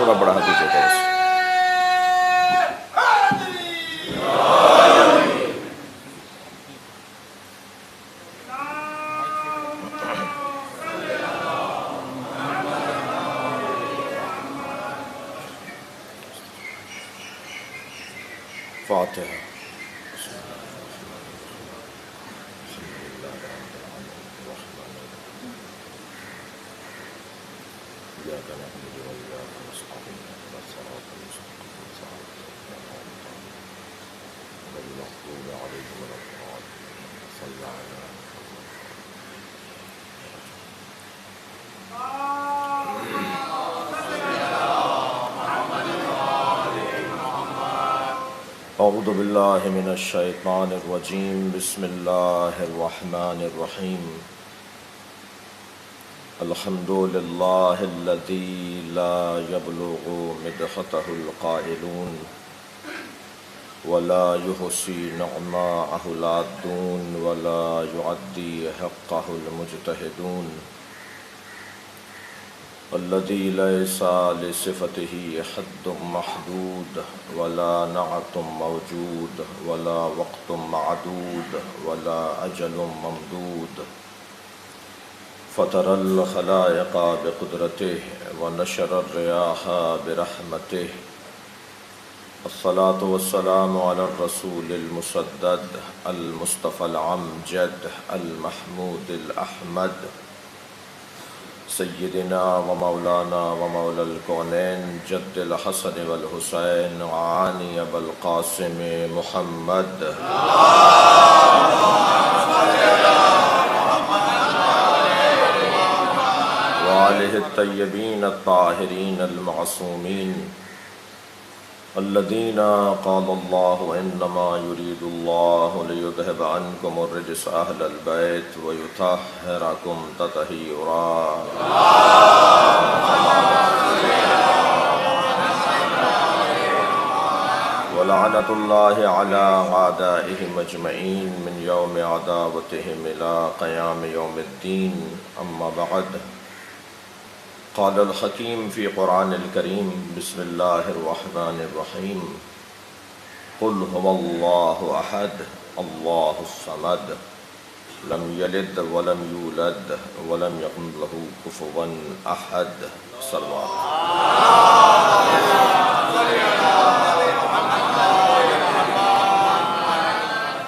مرتبہ بڑھا دیجیے گا اسے۔ فاتحہ۔ اعوذ باللہ من الشیطان الرجیم، بسم اللہ الرحمن الرحیم۔ الحمد للہ الذی لا یبلغ مدحتہ القائلون ولا یحصی نعماءہ العادون ولا یعدی حقہ المجتہدون، الذی لیس لصفتہ حد محدود ولا نعت موجود ولا وقت معدود ولا اجل ممدود، فطر الخلائق بقدرتہ ونشر الریاح برحمتہ، الصلاة والسلام علی الرسول المسدد المصطفى الامجد المحمود الاحمد، سیدنا و مولانا و مولا الکونین جد الحسن والحسین عانی ابو القاسم محمد، وآلہ الطیبین الطاہرین المعصومین الذین قال اللہ انما یرید اللہ لیذہب عنکم الرجس اہل البیت ویطہرکم تطہیرا، ولعنۃ اللہ علی اعدائہم اجمعین من یوم عداوتہم الی قیام یوم الدین، اما بعد۔ قال الحکیم فی قرآن الکریم، بسم اللہ الرحمن الرحیم، قل هو اللہ احد اللہ الصمد لم یلد ولم یولد ولم یکن له کفوا احد، صلوات۔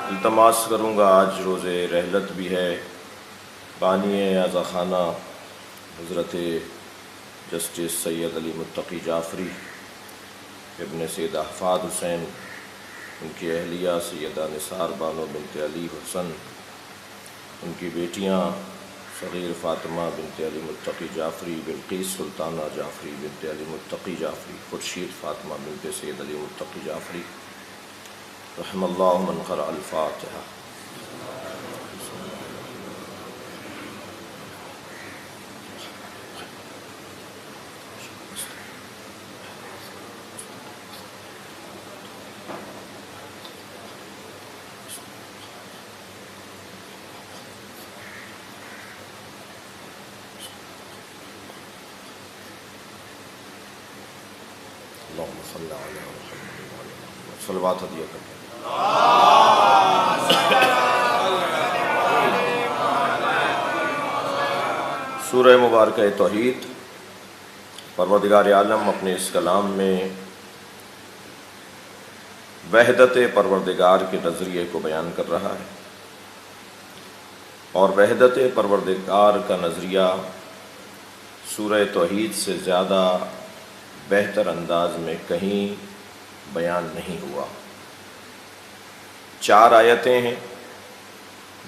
التماس کروں گا، آج روز رحلت بھی ہے، بانی اعضا خانہ حضرت جسٹس سید علی متقی جعفری ابن سید احفاد حسین، ان کی اہلیہ سیدہ نثار بانو بنت علی حسن، ان کی بیٹیاں صغیر فاطمہ بنت علی متقی جعفری، بلقیس سلطانہ جعفری بنت علی متقی جعفری، خورشید فاطمہ بنت سید علی متقی جعفری، رحم اللہ من قرأ الفاتحہ۔ اللہم صلی علی محمد وعلی آل محمد، صلوات ہدیہ کرتے ہیں۔ سورہ مبارکہ توحید، پروردگار عالم اپنے اس کلام میں وحدت پروردگار کے نظریے کو بیان کر رہا ہے، اور وحدت پروردگار کا نظریہ سورہ توحید سے زیادہ بہتر انداز میں کہیں بیان نہیں ہوا۔ 4 آیتیں ہیں،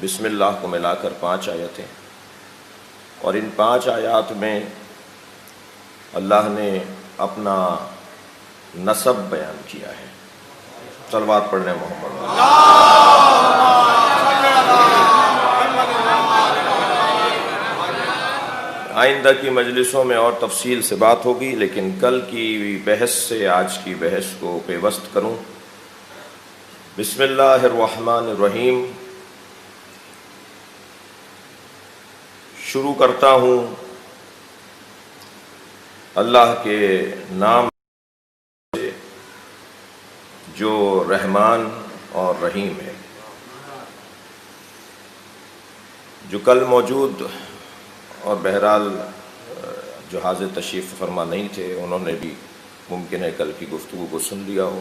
بسم اللہ کو ملا کر 5 آیتیں، اور ان 5 آیات میں اللہ نے اپنا نسب بیان کیا ہے۔ صلوات پڑھنے محمد۔ آئندہ کی مجلسوں میں اور تفصیل سے بات ہوگی، لیکن کل کی بحث سے آج کی بحث کو پیوست کروں۔ بسم اللہ الرحمن الرحیم، شروع کرتا ہوں اللہ کے نام سے جو رحمان اور رحیم ہے، جو کل موجود اور بہرحال جو حاضر تشریف فرما نہیں تھے انہوں نے بھی ممکن ہے کل کی گفتگو کو سن لیا ہو۔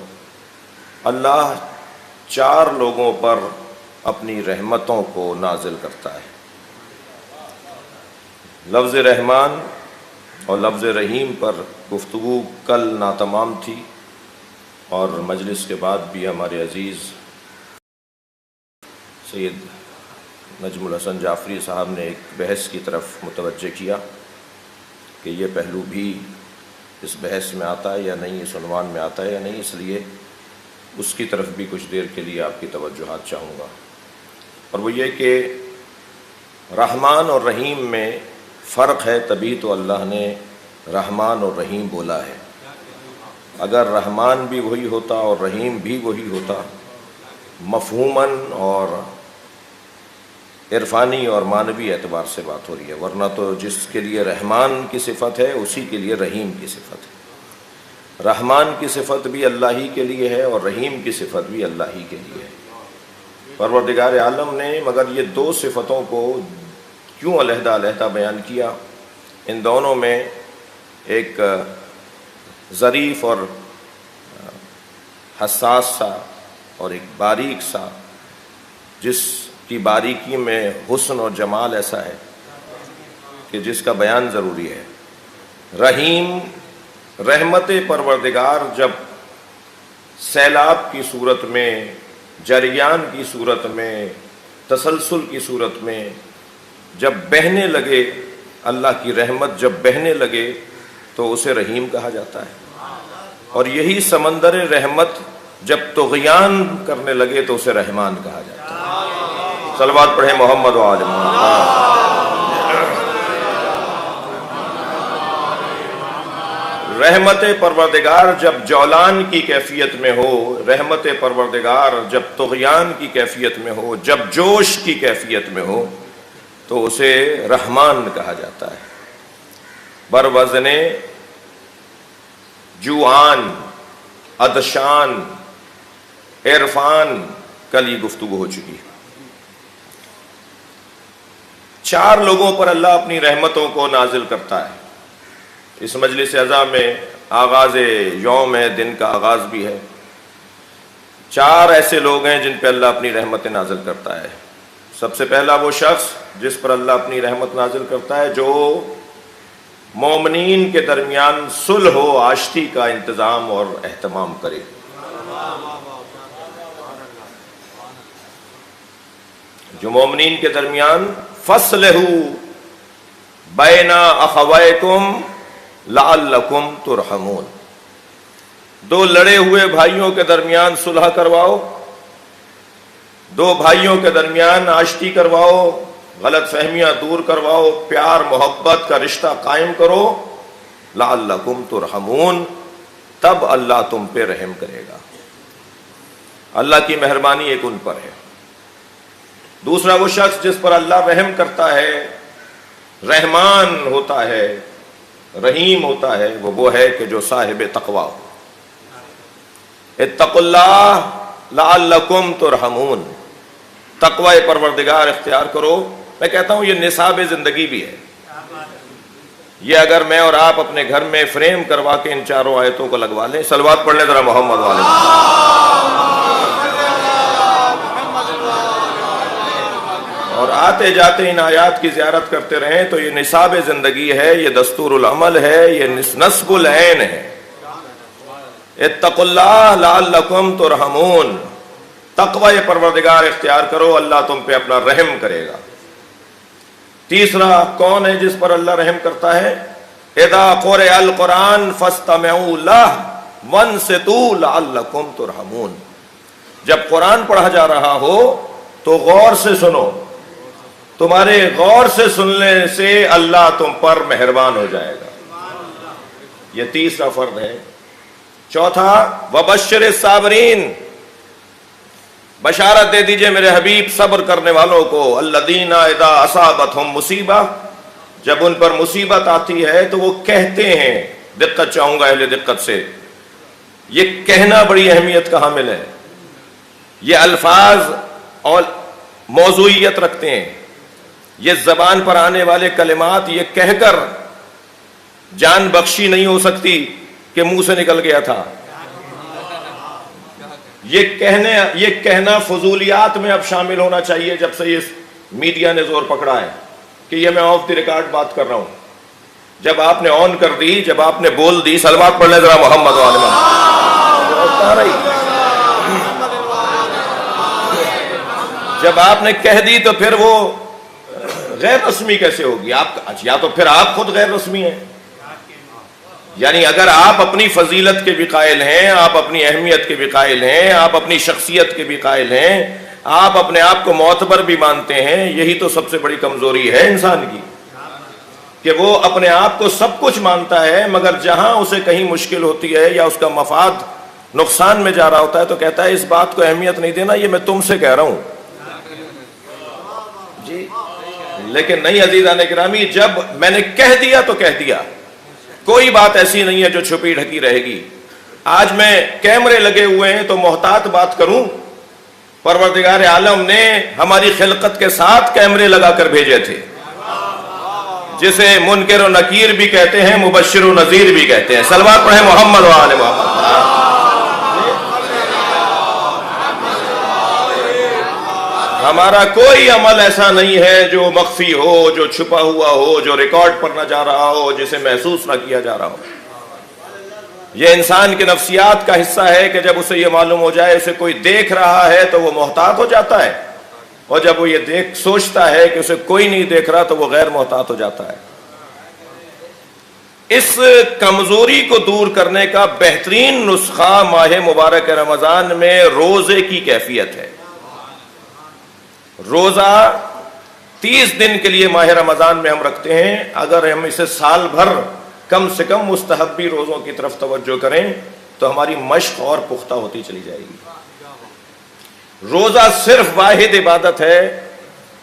اللہ 4 لوگوں پر اپنی رحمتوں کو نازل کرتا ہے۔ لفظ رحمان اور لفظ رحیم پر گفتگو کل ناتمام تھی، اور مجلس کے بعد بھی ہمارے عزیز سید نجم الحسن جعفری صاحب نے ایک بحث کی طرف متوجہ کیا کہ یہ پہلو بھی اس بحث میں آتا ہے یا نہیں، اس عنوان میں آتا ہے یا نہیں، اس لیے اس کی طرف بھی کچھ دیر کے لیے آپ کی توجہات چاہوں گا۔ اور وہ یہ کہ رحمان اور رحیم میں فرق ہے، تبھی تو اللہ نے رحمان اور رحیم بولا ہے۔ اگر رحمان بھی وہی ہوتا اور رحیم بھی وہی ہوتا، مفہوماً اور عرفانی اور معنوی اعتبار سے بات ہو رہی ہے، ورنہ تو جس کے لیے رحمان کی صفت ہے اسی کے لیے رحیم کی صفت ہے۔ رحمان کی صفت بھی اللہ ہی کے لیے ہے اور رحیم کی صفت بھی اللہ ہی کے لیے ہے۔ پروردگار عالم نے مگر یہ 2 صفتوں کو کیوں علیحدہ علیحدہ بیان کیا؟ ان دونوں میں ایک ظریف اور حساس سا اور ایک باریک سا، جس کی باریکی میں حسن اور جمال ایسا ہے کہ جس کا بیان ضروری ہے۔ رحیم، رحمت پروردگار جب سیلاب کی صورت میں، جریان کی صورت میں، تسلسل کی صورت میں جب بہنے لگے، اللہ کی رحمت جب بہنے لگے تو اسے رحیم کہا جاتا ہے، اور یہی سمندر رحمت جب طغیان کرنے لگے تو اسے رحمان کہا جاتا ہے۔ صلوات پڑھیں محمد و آل محمد۔ رحمت پروردگار جب جولان کی کیفیت میں ہو، رحمت پروردگار جب طغیان کی کیفیت میں ہو، جب جوش کی کیفیت میں ہو تو اسے رحمان کہا جاتا ہے۔ بروزن جوان، عطشان، عرفان، کل یہ گفتگو ہو چکی ہے۔ 4 لوگوں پر اللہ اپنی رحمتوں کو نازل کرتا ہے۔ اس مجلس عزا میں آغاز یوم ہے، دن کا آغاز بھی ہے۔ 4 ایسے لوگ ہیں جن پہ اللہ اپنی رحمتیں نازل کرتا ہے۔ سب سے پہلا وہ شخص جس پر اللہ اپنی رحمت نازل کرتا ہے جو مومنین کے درمیان صلح و آشتی کا انتظام اور اہتمام کرے۔ جو مومنین کے درمیان فَاصْلِحُوا بَيْنَ أَخَوَيْكُمْ لَعَلَّكُمْ تُرْحَمُونَ، 2 لڑے ہوئے بھائیوں کے درمیان صلح کرواؤ، 2 بھائیوں کے درمیان آشتی کرواؤ، غلط فہمیاں دور کرواؤ، پیار محبت کا رشتہ قائم کرو، لَعَلَّكُمْ تُرْحَمُونَ، تب اللہ تم پہ رحم کرے گا۔ اللہ کی مہربانی ایک ان پر ہے۔ دوسرا وہ شخص جس پر اللہ رحم کرتا ہے، رحمان ہوتا ہے، رحیم ہوتا ہے، وہ ہے کہ جو صاحب تقوی ہو۔ اتقوا اللہ لعلکم ترحمون، تقوی پروردگار اختیار کرو۔ میں کہتا ہوں یہ نصاب زندگی بھی ہے۔ یہ اگر میں اور آپ اپنے گھر میں فریم کروا کے ان 4 آیتوں کو لگوا لیں، صلوات پڑھ لیں ذرا محمد والے، اور آتے جاتے ان آیات کی زیارت کرتے رہیں تو یہ نصاب زندگی ہے، یہ دستور العمل ہے، یہ نصب العین ہے۔ اتقوا اللہ لعلکم ترحمون، تقوی پروردگار اختیار کرو، اللہ تم پہ اپنا رحم کرے گا۔ تیسرا کون ہے جس پر اللہ رحم کرتا ہے؟ اذا قرئ القرآن فاستمعوا لہ وانصتوا لعلکم ترحمون، جب قرآن پڑھا جا رہا ہو تو غور سے سنو، تمہارے غور سے سننے سے اللہ تم پر مہربان ہو جائے گا۔ یہ تیسرا فرض ہے۔ چوتھا وبشر الصابرین، بشارت دے دیجئے میرے حبیب صبر کرنے والوں کو، الذین اذا اصابتہم مصیبہ، جب ان پر مصیبت آتی ہے تو وہ کہتے ہیں دقت چاہوں گا اہل دقت سے، یہ کہنا بڑی اہمیت کا حامل ہے. یہ الفاظ اور موضوعیت رکھتے ہیں. یہ زبان پر آنے والے کلمات یہ کہہ کر جان بخشی نہیں ہو سکتی کہ منہ سے نکل گیا تھا. یہ کہنا فضولیات میں اب شامل ہونا چاہیے جب سے یہ میڈیا نے زور پکڑا ہے کہ یہ میں آف دی ریکارڈ بات کر رہا ہوں. جب آپ نے آن کر دی، جب آپ نے بول دی، صلوات پڑھ لیں ذرا محمد و آل محمد. جب آپ نے کہہ دی تو پھر وہ غیر رسمی کیسے ہوگی؟ آپ یا تو پھر آپ خود غیر رسمی ہیں. یعنی اگر آپ اپنی فضیلت کے بھی قائل ہیں، آپ اپنی اہمیت کے بھی قائل ہیں، آپ اپنی شخصیت کے بھی قائل ہیں، آپ اپنے آپ کو معتبر بھی مانتے ہیں، یہی تو سب سے بڑی کمزوری ہے انسان کی کہ وہ اپنے آپ کو سب کچھ مانتا ہے، مگر جہاں اسے کہیں مشکل ہوتی ہے یا اس کا مفاد نقصان میں جا رہا ہوتا ہے تو کہتا ہے اس بات کو اہمیت نہیں دینا، یہ میں تم سے کہہ رہا ہوں. جی لیکن نہیں عزیزان گرامی، جب میں نے کہہ دیا تو کہہ دیا. کوئی بات ایسی نہیں ہے جو چھپی ڈھکی رہے گی. آج میں کیمرے لگے ہوئے ہیں تو محتاط بات کروں. پروردگار عالم نے ہماری خلقت کے ساتھ کیمرے لگا کر بھیجے تھے، جسے منکر و نکیر بھی کہتے ہیں، مبشر و نذیر بھی کہتے ہیں. صلوات پڑھیں محمد و آل محمد. ہمارا کوئی عمل ایسا نہیں ہے جو مخفی ہو، جو چھپا ہوا ہو، جو ریکارڈ پر نہ جا رہا ہو، جسے محسوس نہ کیا جا رہا ہو. یہ انسان کے نفسیات کا حصہ ہے کہ جب اسے یہ معلوم ہو جائے اسے کوئی دیکھ رہا ہے تو وہ محتاط ہو جاتا ہے، اور جب وہ یہ سوچتا ہے کہ اسے کوئی نہیں دیکھ رہا تو وہ غیر محتاط ہو جاتا ہے. اس کمزوری کو دور کرنے کا بہترین نسخہ ماہ مبارک رمضان میں روزے کی کیفیت ہے. روزہ 30 دن کے لیے ماہ رمضان میں ہم رکھتے ہیں. اگر ہم اسے سال بھر کم سے کم مستحبی روزوں کی طرف توجہ کریں تو ہماری مشق اور پختہ ہوتی چلی جائے گی. روزہ صرف واحد عبادت ہے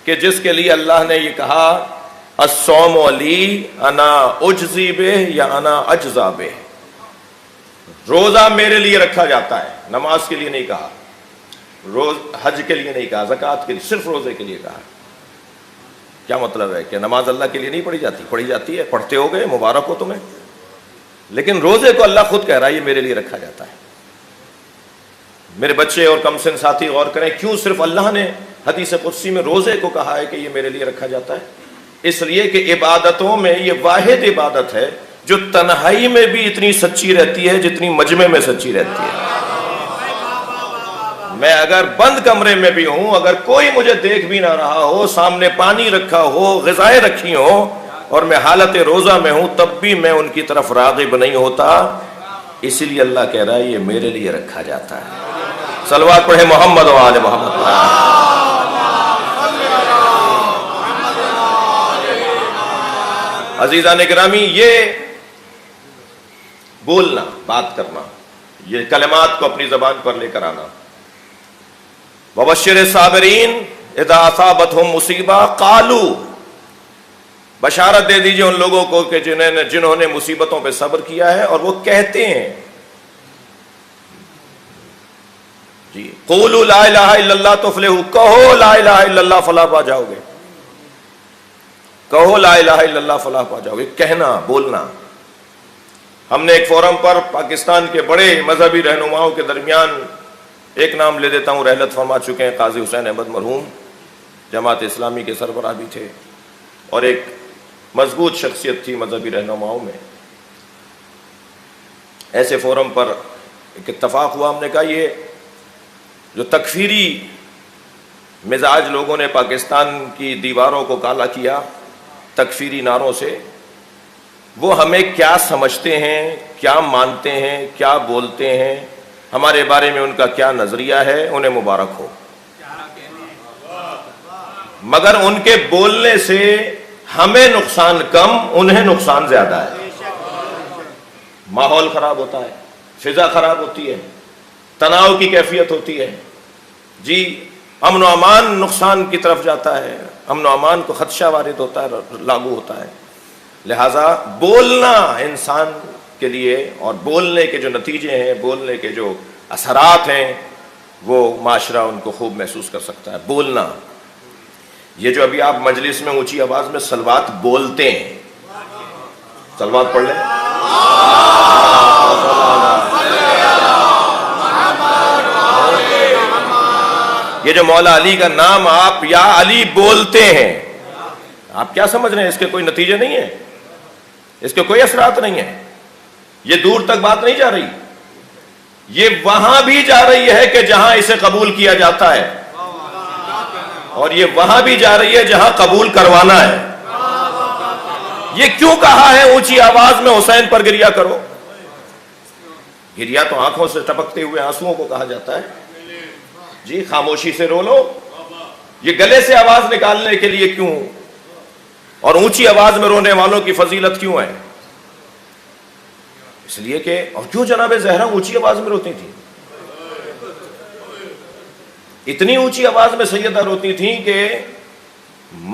کہ جس کے لیے اللہ نے یہ کہا الصوم لی انا اجزی بہ یا انا اجزا بہ. روزہ میرے لیے رکھا جاتا ہے، نماز کے لیے نہیں کہا، حج کے لیے نہیں کہا، زکوٰۃ کے لیے، صرف روزے کے لیے کہا. کیا مطلب ہے کہ نماز اللہ کے لیے نہیں پڑھی جاتی؟ پڑھی جاتی ہے، پڑھتے ہو گئے، مبارک ہو تمہیں. لیکن روزے کو اللہ خود کہہ رہا ہے یہ میرے لیے رکھا جاتا ہے. میرے بچے اور کم سن ساتھی غور کریں، کیوں صرف اللہ نے حدیث قدسی میں روزے کو کہا ہے کہ یہ میرے لیے رکھا جاتا ہے؟ اس لیے کہ عبادتوں میں یہ واحد عبادت ہے جو تنہائی میں بھی اتنی سچی رہتی ہے جتنی مجمع میں سچی رہتی ہے. میں اگر بند کمرے میں بھی ہوں، اگر کوئی مجھے دیکھ بھی نہ رہا ہو، سامنے پانی رکھا ہو، غذائیں رکھی ہوں اور میں حالت روزہ میں ہوں، تب بھی میں ان کی طرف راغب نہیں ہوتا. اسی لیے اللہ کہہ رہا ہے یہ میرے لیے رکھا جاتا ہے. صلوات پڑھے محمد و آل محمد. عزیزان گرامی، یہ بولنا، بات کرنا، یہ کلمات کو اپنی زبان پر لے کر آنا. وبشر الصابرین اذا اصابتهم مصیبہ قالوا، بشارت دے دیجئے ان لوگوں کو کہ جنہوں نے مصیبتوں پہ صبر کیا ہے اور وہ کہتے ہیں جی قولوا لا الہ الا اللہ تفلحوا، کہو لا الہ الا اللہ فلاح پا جاؤ گے. کہو لا الہ الا اللہ فلاح پا جاؤ گے. کہنا، بولنا. ہم نے ایک فورم پر پاکستان کے بڑے مذہبی رہنماؤں کے درمیان ایک نام لے دیتا ہوں، رحلت فرما چکے ہیں، قاضی حسین احمد مرحوم، جماعت اسلامی کے سربراہ بھی تھے اور ایک مضبوط شخصیت تھی مذہبی رہنماؤں میں. ایسے فورم پر ایک اتفاق ہوا، ہم نے کہا یہ جو تکفیری مزاج لوگوں نے پاکستان کی دیواروں کو کالا کیا تکفیری نعروں سے، وہ ہمیں کیا سمجھتے ہیں، کیا مانتے ہیں، کیا بولتے ہیں، ہمارے بارے میں ان کا کیا نظریہ ہے، انہیں مبارک ہو. مگر ان کے بولنے سے ہمیں نقصان کم، انہیں نقصان زیادہ ہے. ماحول خراب ہوتا ہے، فضا خراب ہوتی ہے، تناؤ کی کیفیت ہوتی ہے. جی امن و امان نقصان کی طرف جاتا ہے، امن و امان کو خدشہ وارد ہوتا ہے، لاگو ہوتا ہے. لہذا بولنا انسان کے لیے اور بولنے کے جو نتیجے ہیں، بولنے کے جو اثرات ہیں، وہ معاشرہ ان کو خوب محسوس کر سکتا ہے۔ بولنا، یہ جو ابھی آپ مجلس میں اونچی آواز میں صلوات بولتے ہیں، صلوات پڑھ لیں، یہ جو مولا علی کا نام آپ یا علی بولتے ہیں، آپ کیا سمجھ رہے ہیں؟ اس کے کوئی نتیجے نہیں ہیں، اس کے کوئی اثرات نہیں ہیں، یہ دور تک بات نہیں جا رہی، یہ وہاں بھی جا رہی ہے کہ جہاں اسے قبول کیا جاتا ہے، اور یہ وہاں بھی جا رہی ہے جہاں قبول کروانا ہے۔ یہ کیوں کہا ہے اونچی آواز میں حسین پر گریا کرو؟ گریا تو آنکھوں سے ٹپکتے ہوئے آنسوؤں کو کہا جاتا ہے، جی خاموشی سے رو لو۔ یہ گلے سے آواز نکالنے کے لیے کیوں، اور اونچی آواز میں رونے والوں کی فضیلت کیوں ہے؟ اس لیے کہ، اور کیوں جناب زہرا اونچی آواز میں روتی تھی؟ اتنی اونچی آواز میں سیدہ روتی تھیں کہ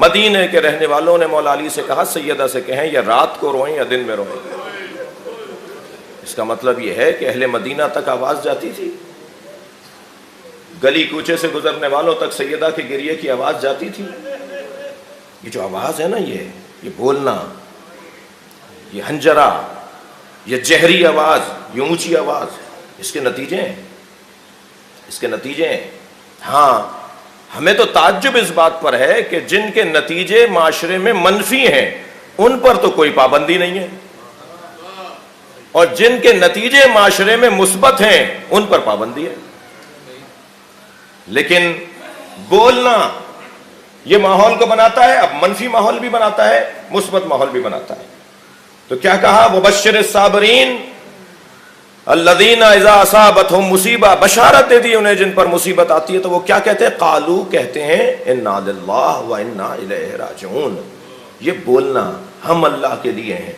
مدینے کے رہنے والوں نے مولا علی سے کہا سیدہ سے کہیں یا رات کو روئیں یا دن میں روئیں۔ اس کا مطلب یہ ہے کہ اہل مدینہ تک آواز جاتی تھی، گلی کوچے سے گزرنے والوں تک سیدہ کے گریے کی آواز جاتی تھی۔ یہ جو آواز ہے نا، یہ بولنا، یہ ہنجرہ، یہ جہری آواز، یہ اونچی آواز، اس کے نتیجے ہیں، اس کے نتیجے ہیں۔ ہاں، ہمیں تو تعجب اس بات پر ہے کہ جن کے نتیجے معاشرے میں منفی ہیں ان پر تو کوئی پابندی نہیں ہے، اور جن کے نتیجے معاشرے میں مثبت ہیں ان پر پابندی ہے۔ لیکن بولنا یہ ماحول کو بناتا ہے، اب منفی ماحول بھی بناتا ہے، مثبت ماحول بھی بناتا ہے۔ تو کیا کہا؟ وبشر الصابرین الذین اذا اصابتہم مصیبہ، بشارت دے دی انہیں جن پر مصیبت آتی ہے تو وہ کیا کہتے ہیں؟ قالو، کہتے ہیں انا للہ و انا الیہ راجعون۔ یہ بولنا، ہم اللہ کے لیے ہیں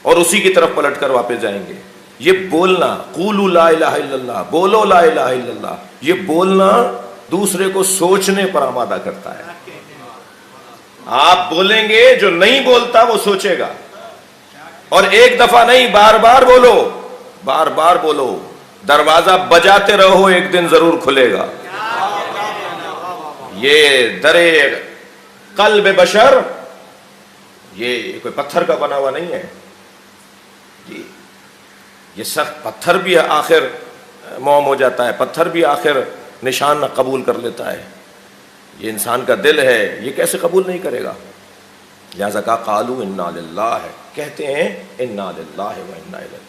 اور اسی کی طرف پلٹ کر واپس جائیں گے۔ یہ بولنا، قولوا لا الہ الا اللہ، بولو لا الہ الا اللہ، یہ بولنا دوسرے کو سوچنے پر آمادہ کرتا ہے۔ آپ بولیں گے، جو نہیں بولتا وہ سوچے گا، اور ایک دفعہ نہیں، بار بار بولو، بار بار بولو، دروازہ بجاتے رہو، ایک دن ضرور کھلے گا۔ یہ در قلب بشر، یہ کوئی پتھر کا بنا ہوا نہیں ہے، یہ سخت پتھر بھی آخر موم ہو جاتا ہے، پتھر بھی آخر نشان قبول کر لیتا ہے۔ یہ انسان کا دل ہے، یہ کیسے قبول نہیں کرے گا؟ لہذا کہا قالوا انا للہ، کہتے ہیں انا للہ و انا الیہ۔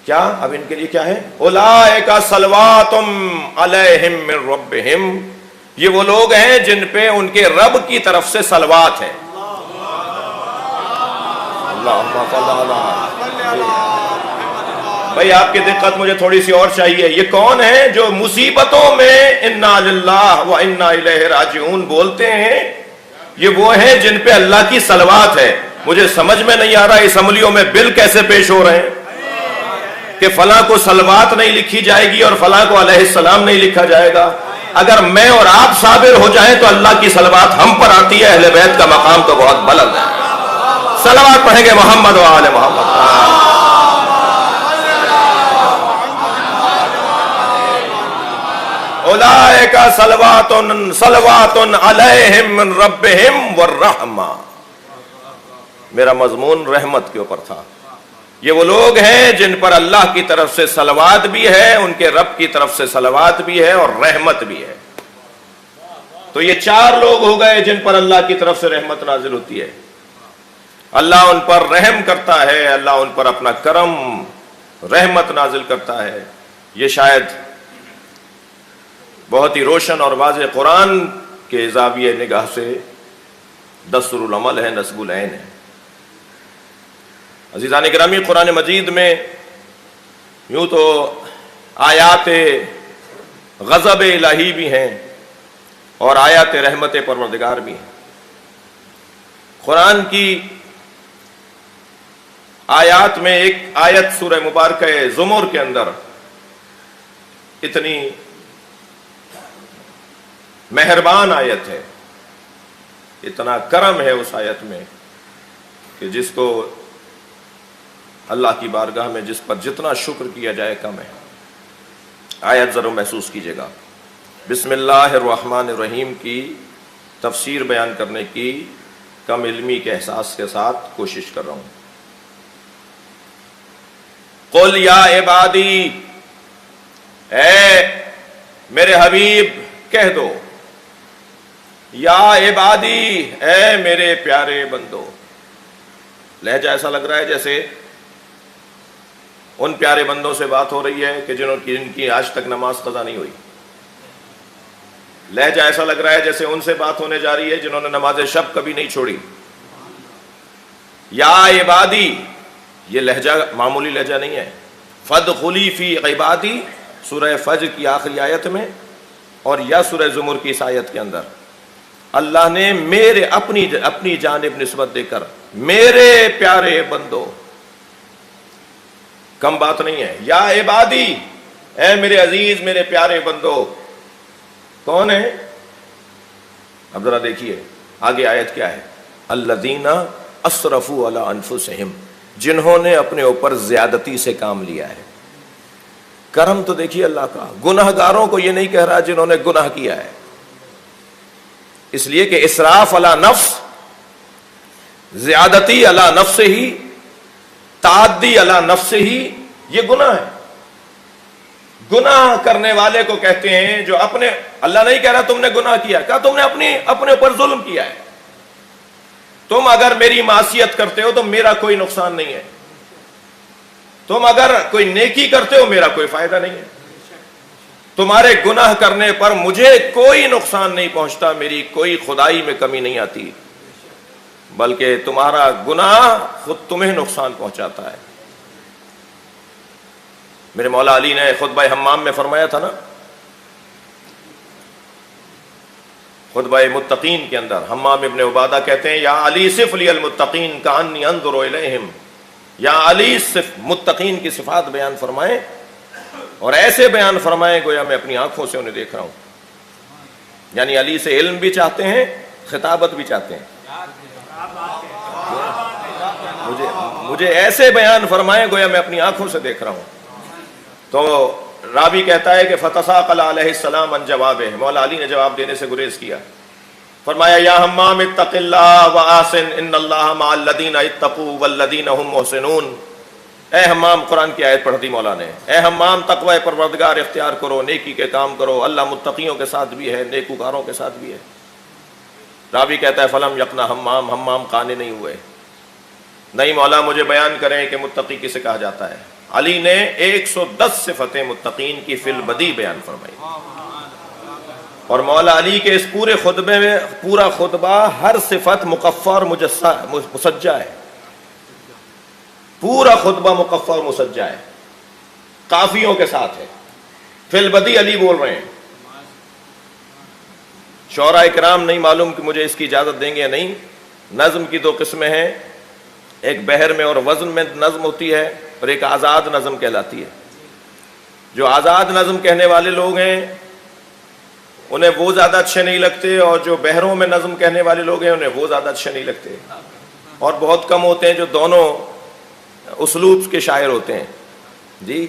کیا اب ان کے لیے کیا ہے؟ اولئک صلوات علیہم من ربہم، یہ وہ لوگ ہیں جن پہ ان کے رب کی طرف سے صلوات ہے۔ اللہم صل علی، بھائی آپ کی دقت مجھے تھوڑی سی اور چاہیے۔ یہ کون ہیں جو مصیبتوں میں انا للہ و انا الیہ راجعون بولتے ہیں؟ یہ وہ ہیں جن پہ اللہ کی صلوات ہے۔ مجھے سمجھ میں نہیں آ رہا اس عملیوں میں بل کیسے پیش ہو رہے ہیں کہ فلاں کو صلوات نہیں لکھی جائے گی اور فلاں کو علیہ السلام نہیں لکھا جائے گا۔ اگر میں اور آپ صابر ہو جائیں تو اللہ کی صلوات ہم پر آتی ہے۔ اہل بیت کا مقام تو بہت بلند ہے۔ صلوات پڑھیں گے محمد و آل محمد۔ اولئک صلوات علیہم من ربہم والرحمہ، میرا مضمون رحمت کے اوپر تھا۔ یہ وہ لوگ ہیں جن پر اللہ کی طرف سے صلوات بھی ہے، ان کے رب کی طرف سے صلوات بھی ہے اور رحمت بھی ہے۔ تو یہ چار لوگ ہو گئے جن پر اللہ کی طرف سے رحمت نازل ہوتی ہے۔ اللہ ان پر رحم کرتا ہے، اللہ ان پر اپنا کرم، رحمت نازل کرتا ہے۔ یہ شاید بہت ہی روشن اور واضح قرآن کے زاویہ نگاہ سے دستور العمل ہے، نصب العین ہے۔ عزیزان گرامی، قرآن مجید میں یوں تو آیات غضب الہی بھی ہیں اور آیات رحمت پروردگار بھی ہیں۔ قرآن کی آیات میں ایک آیت سورہ مبارکہ زمر کے اندر اتنی مہربان آیت ہے، اتنا کرم ہے اس آیت میں کہ جس کو اللہ کی بارگاہ میں جس پر جتنا شکر کیا جائے کم ہے۔ آیت ضرور محسوس کیجیے گا۔ بسم اللہ الرحمن الرحیم کی تفسیر بیان کرنے کی کم علمی کے احساس کے ساتھ کوشش کر رہا ہوں۔ قل یا عبادی، اے میرے حبیب کہہ دو، یا عبادی اے میرے پیارے بندو۔ لہجہ ایسا لگ رہا ہے جیسے ان پیارے بندوں سے بات ہو رہی ہے کہ جن کی آج تک نماز قضا نہیں ہوئی۔ لہجہ ایسا لگ رہا ہے جیسے ان سے بات ہونے جا رہی ہے جنہوں نے نماز شب کبھی نہیں چھوڑی۔ یا عبادی، یہ لہجہ معمولی لہجہ نہیں ہے۔ فادخلی فی عبادی سورہ فجر کی آخری آیت میں اور یا سورہ زمر کی اس آیت کے اندر اللہ نے میرے اپنی جانب نسبت دے کر میرے پیارے بندو، کم بات نہیں ہے۔ یا عبادی اے میرے عزیز میرے پیارے بندو، کون ہے؟ اب ذرا دیکھیے آگے آیت کیا ہے۔ الذین اسرفوا علی انفسہم، جنہوں نے اپنے اوپر زیادتی سے کام لیا ہے۔ کرم تو دیکھیے اللہ کا، گناہ گاروں کو یہ نہیں کہہ رہا جنہوں نے گناہ کیا ہے، اس لیے کہ اسراف علی نفس، زیادتی علی نفس ہی، تعدی علی نفس ہی، یہ گناہ ہے۔ گناہ کرنے والے کو کہتے ہیں جو اپنے، اللہ نہیں کہہ رہا تم نے گناہ کیا، کہا تم نے اپنے اوپر ظلم کیا ہے۔ تم اگر میری معصیت کرتے ہو تو میرا کوئی نقصان نہیں ہے، تم اگر کوئی نیکی کرتے ہو میرا کوئی فائدہ نہیں ہے، تمہارے گناہ کرنے پر مجھے کوئی نقصان نہیں پہنچتا، میری کوئی خدائی میں کمی نہیں آتی، بلکہ تمہارا گناہ خود تمہیں نقصان پہنچاتا ہے۔ میرے مولا علی نے خطبہ حمام میں فرمایا تھا نا، خطبہ متقین کے اندر حمام ابن عبادہ کہتے ہیں، یا علی صف لی المتقین کانی انظر الیہم، یا علی صف متقین کی صفات بیان فرمائیں اور ایسے بیان فرمائیں گویا میں اپنی آنکھوں سے انہیں دیکھ رہا ہوں۔ یعنی علی سے علم بھی چاہتے ہیں، خطابت بھی چاہتے ہیں۔ مجھے ایسے بیان فرمائیں گویا میں اپنی آنکھوں سے دیکھ رہا ہوں۔ تو راوی کہتا ہے کہ فتساقل علیہ السلام ان جوابہ، مولا علی نے جواب دینے سے گریز کیا، فرمایا یا حمام اتق اللہ وآسن ان اللہ مع الذین اتقوا والذین هم محسنون۔ اے حمام، قرآن کی آیت پڑھ دی مولا نے، اے حمام تقوی پروردگار اختیار کرو، نیکی کے کام کرو، اللہ متقیوں کے ساتھ بھی ہے، نیکوکاروں کے ساتھ بھی ہے۔ راوی کہتا ہے فلم یقنا حمام قانے نہیں ہوئے، نہیں مولا مجھے بیان کریں کہ متقی کسے کہا جاتا ہے۔ علی نے 110 صفتیں متقین کی فی البدی بیان فرمائی، اور مولا علی کے اس پورے خطبے میں پورا خطبہ ہر صفت مقفع اور مسجع ہے، پورا خطبہ مقفع اور مسجع ہے، قافیوں کے ساتھ ہے، فی البدی علی بول رہے ہیں۔ شعراء کرام نہیں معلوم کہ مجھے اس کی اجازت دیں گے یا نہیں، نظم کی دو قسمیں ہیں، ایک بحر میں اور وزن میں نظم ہوتی ہے اور ایک آزاد نظم کہلاتی ہے۔ جو آزاد نظم کہنے والے لوگ ہیں انہیں وہ زیادہ اچھے نہیں لگتے، اور جو بحروں میں نظم کہنے والے لوگ ہیں انہیں وہ زیادہ اچھے نہیں لگتے، اور بہت کم ہوتے ہیں جو دونوں اسلوب کے شاعر ہوتے ہیں۔ جی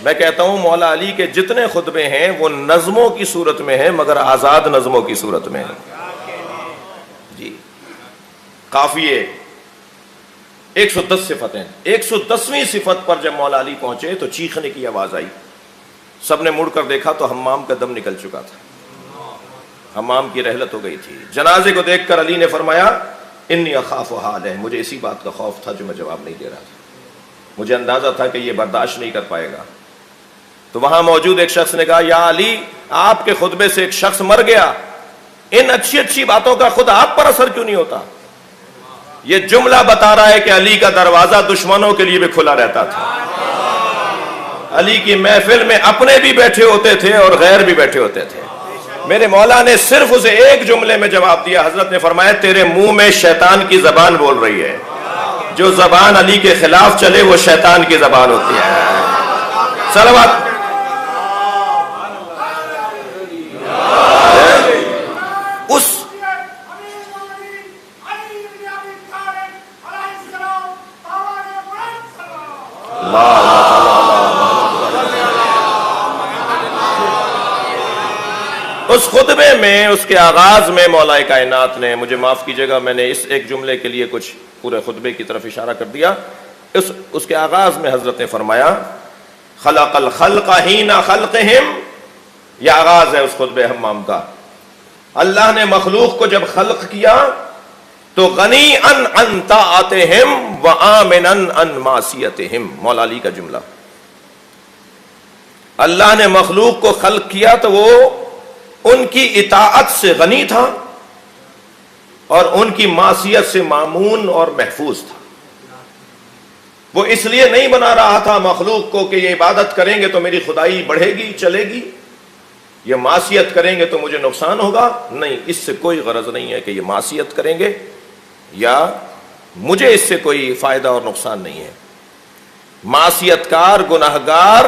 میں کہتا ہوں مولا علی کے جتنے خطبے ہیں وہ نظموں کی صورت میں ہیں مگر آزاد نظموں کی صورت میں ہیں۔ جی قافیے 110 صفتیں، 110ویں صفت پر جب مولا علی پہنچے تو چیخنے کی آواز آئی، سب نے مڑ کر دیکھا تو حمام کا دم نکل چکا تھا، حمام کی رحلت ہو گئی تھی۔ جنازے کو دیکھ کر علی نے فرمایا انی اخاف حال ہے، مجھے اسی بات کا خوف تھا جو میں جواب نہیں دے رہا تھا، مجھے اندازہ تھا کہ یہ برداشت نہیں کر پائے گا۔ تو وہاں موجود ایک شخص نے کہا یا علی، آپ کے خطبے سے ایک شخص مر گیا، ان اچھی اچھی باتوں کا خود آپ پر اثر کیوں نہیں ہوتا؟ یہ جملہ بتا رہا ہے کہ علی کا دروازہ دشمنوں کے لیے بھی کھلا رہتا تھا، علی کی محفل میں اپنے بھی بیٹھے ہوتے تھے اور غیر بھی بیٹھے ہوتے تھے۔ میرے مولا نے صرف اسے ایک جملے میں جواب دیا، حضرت نے فرمایا تیرے منہ میں شیطان کی زبان بول رہی ہے، جو زبان علی کے خلاف چلے وہ شیطان کی زبان ہوتی ہے۔ صلوات میں اس کے آغاز میں مولا کائنات نے، مجھے معاف کیجئے گا میں نے اس ایک جملے کے لیے کچھ پورے خطبے کی طرف اشارہ کر دیا، اس کے آغاز میں حضرت نے فرمایا خلق الخلق حین خلقہم، یہ آغاز ہے اس خطبہ حمام کا۔ اللہ نے مخلوق کو جب خلق کیا تو غنی عن طاعتہم وآمنا عن معصیتہم، مولا علی کا جملہ۔ اللہ نے مخلوق کو خلق کیا تو وہ ان کی اطاعت سے غنی تھا اور ان کی معصیت سے مامون اور محفوظ تھا۔ وہ اس لیے نہیں بنا رہا تھا مخلوق کو کہ یہ عبادت کریں گے تو میری خدائی بڑھے گی چلے گی، یہ معصیت کریں گے تو مجھے نقصان ہوگا، نہیں، اس سے کوئی غرض نہیں ہے کہ یہ معصیت کریں گے یا مجھے اس سے کوئی فائدہ اور نقصان نہیں ہے۔ معصیت کار، گناہگار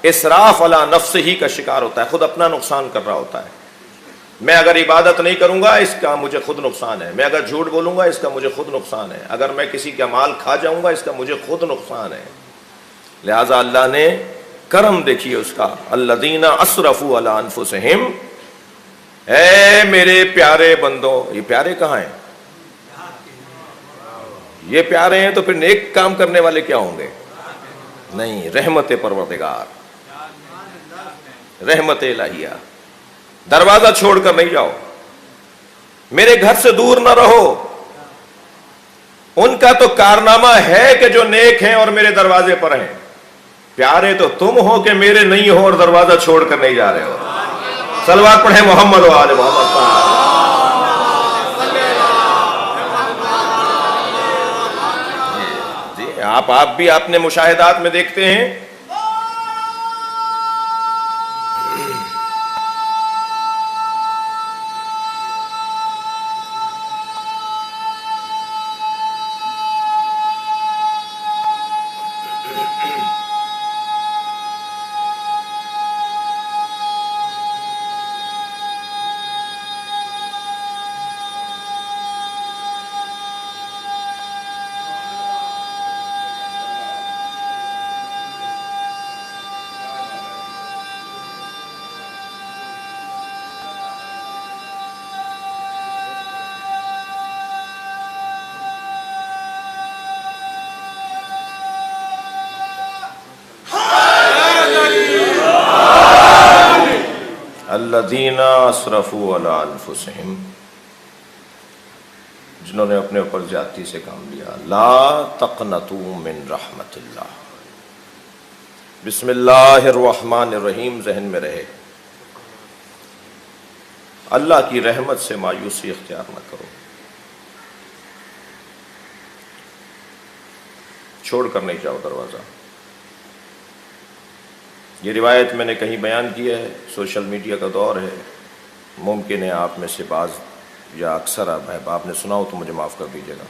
اسراف علی نفس ہی کا شکار ہوتا ہے، خود اپنا نقصان کر رہا ہوتا ہے۔ میں اگر عبادت نہیں کروں گا اس کا مجھے خود نقصان ہے، میں اگر جھوٹ بولوں گا اس کا مجھے خود نقصان ہے، اگر میں کسی کا مال کھا جاؤں گا اس کا مجھے خود نقصان ہے۔ لہذا اللہ نے کرم دیکھیے اس کا، الذین اسرفوا علی انفسہم، اے میرے پیارے بندوں، یہ پیارے کہاں ہیں؟ یہ پیارے ہیں تو پھر نیک کام کرنے والے کیا ہوں گے؟ نہیں، رحمت پروردگار، رحمت الہیہ، دروازہ چھوڑ کر نہیں جاؤ، میرے گھر سے دور نہ رہو۔ ان کا تو کارنامہ ہے کہ جو نیک ہیں اور میرے دروازے پر ہیں، پیارے تو تم ہو کہ میرے نہیں ہو اور دروازہ چھوڑ کر نہیں جا رہے ہو۔ صلوات پڑھیں محمد و آل محمد۔ جی آپ بھی اپنے مشاہدات میں دیکھتے ہیں، الذین اسرفوا علی انفسہم، جنہوں نے اپنے اوپر زیادتی سے کام لیا۔ لا تقنطوا من رحمت اللہ، بسم اللہ الرحمن الرحیم ذہن میں رہے، اللہ کی رحمت سے مایوسی اختیار نہ کرو، چھوڑ کر نہیں جاؤ دروازہ۔ یہ روایت میں نے کہیں بیان کی ہے، سوشل میڈیا کا دور ہے، ممکن ہے آپ میں سے بعض یا اکثر آپ نے سنا ہو تو مجھے معاف کر دیجیے گا۔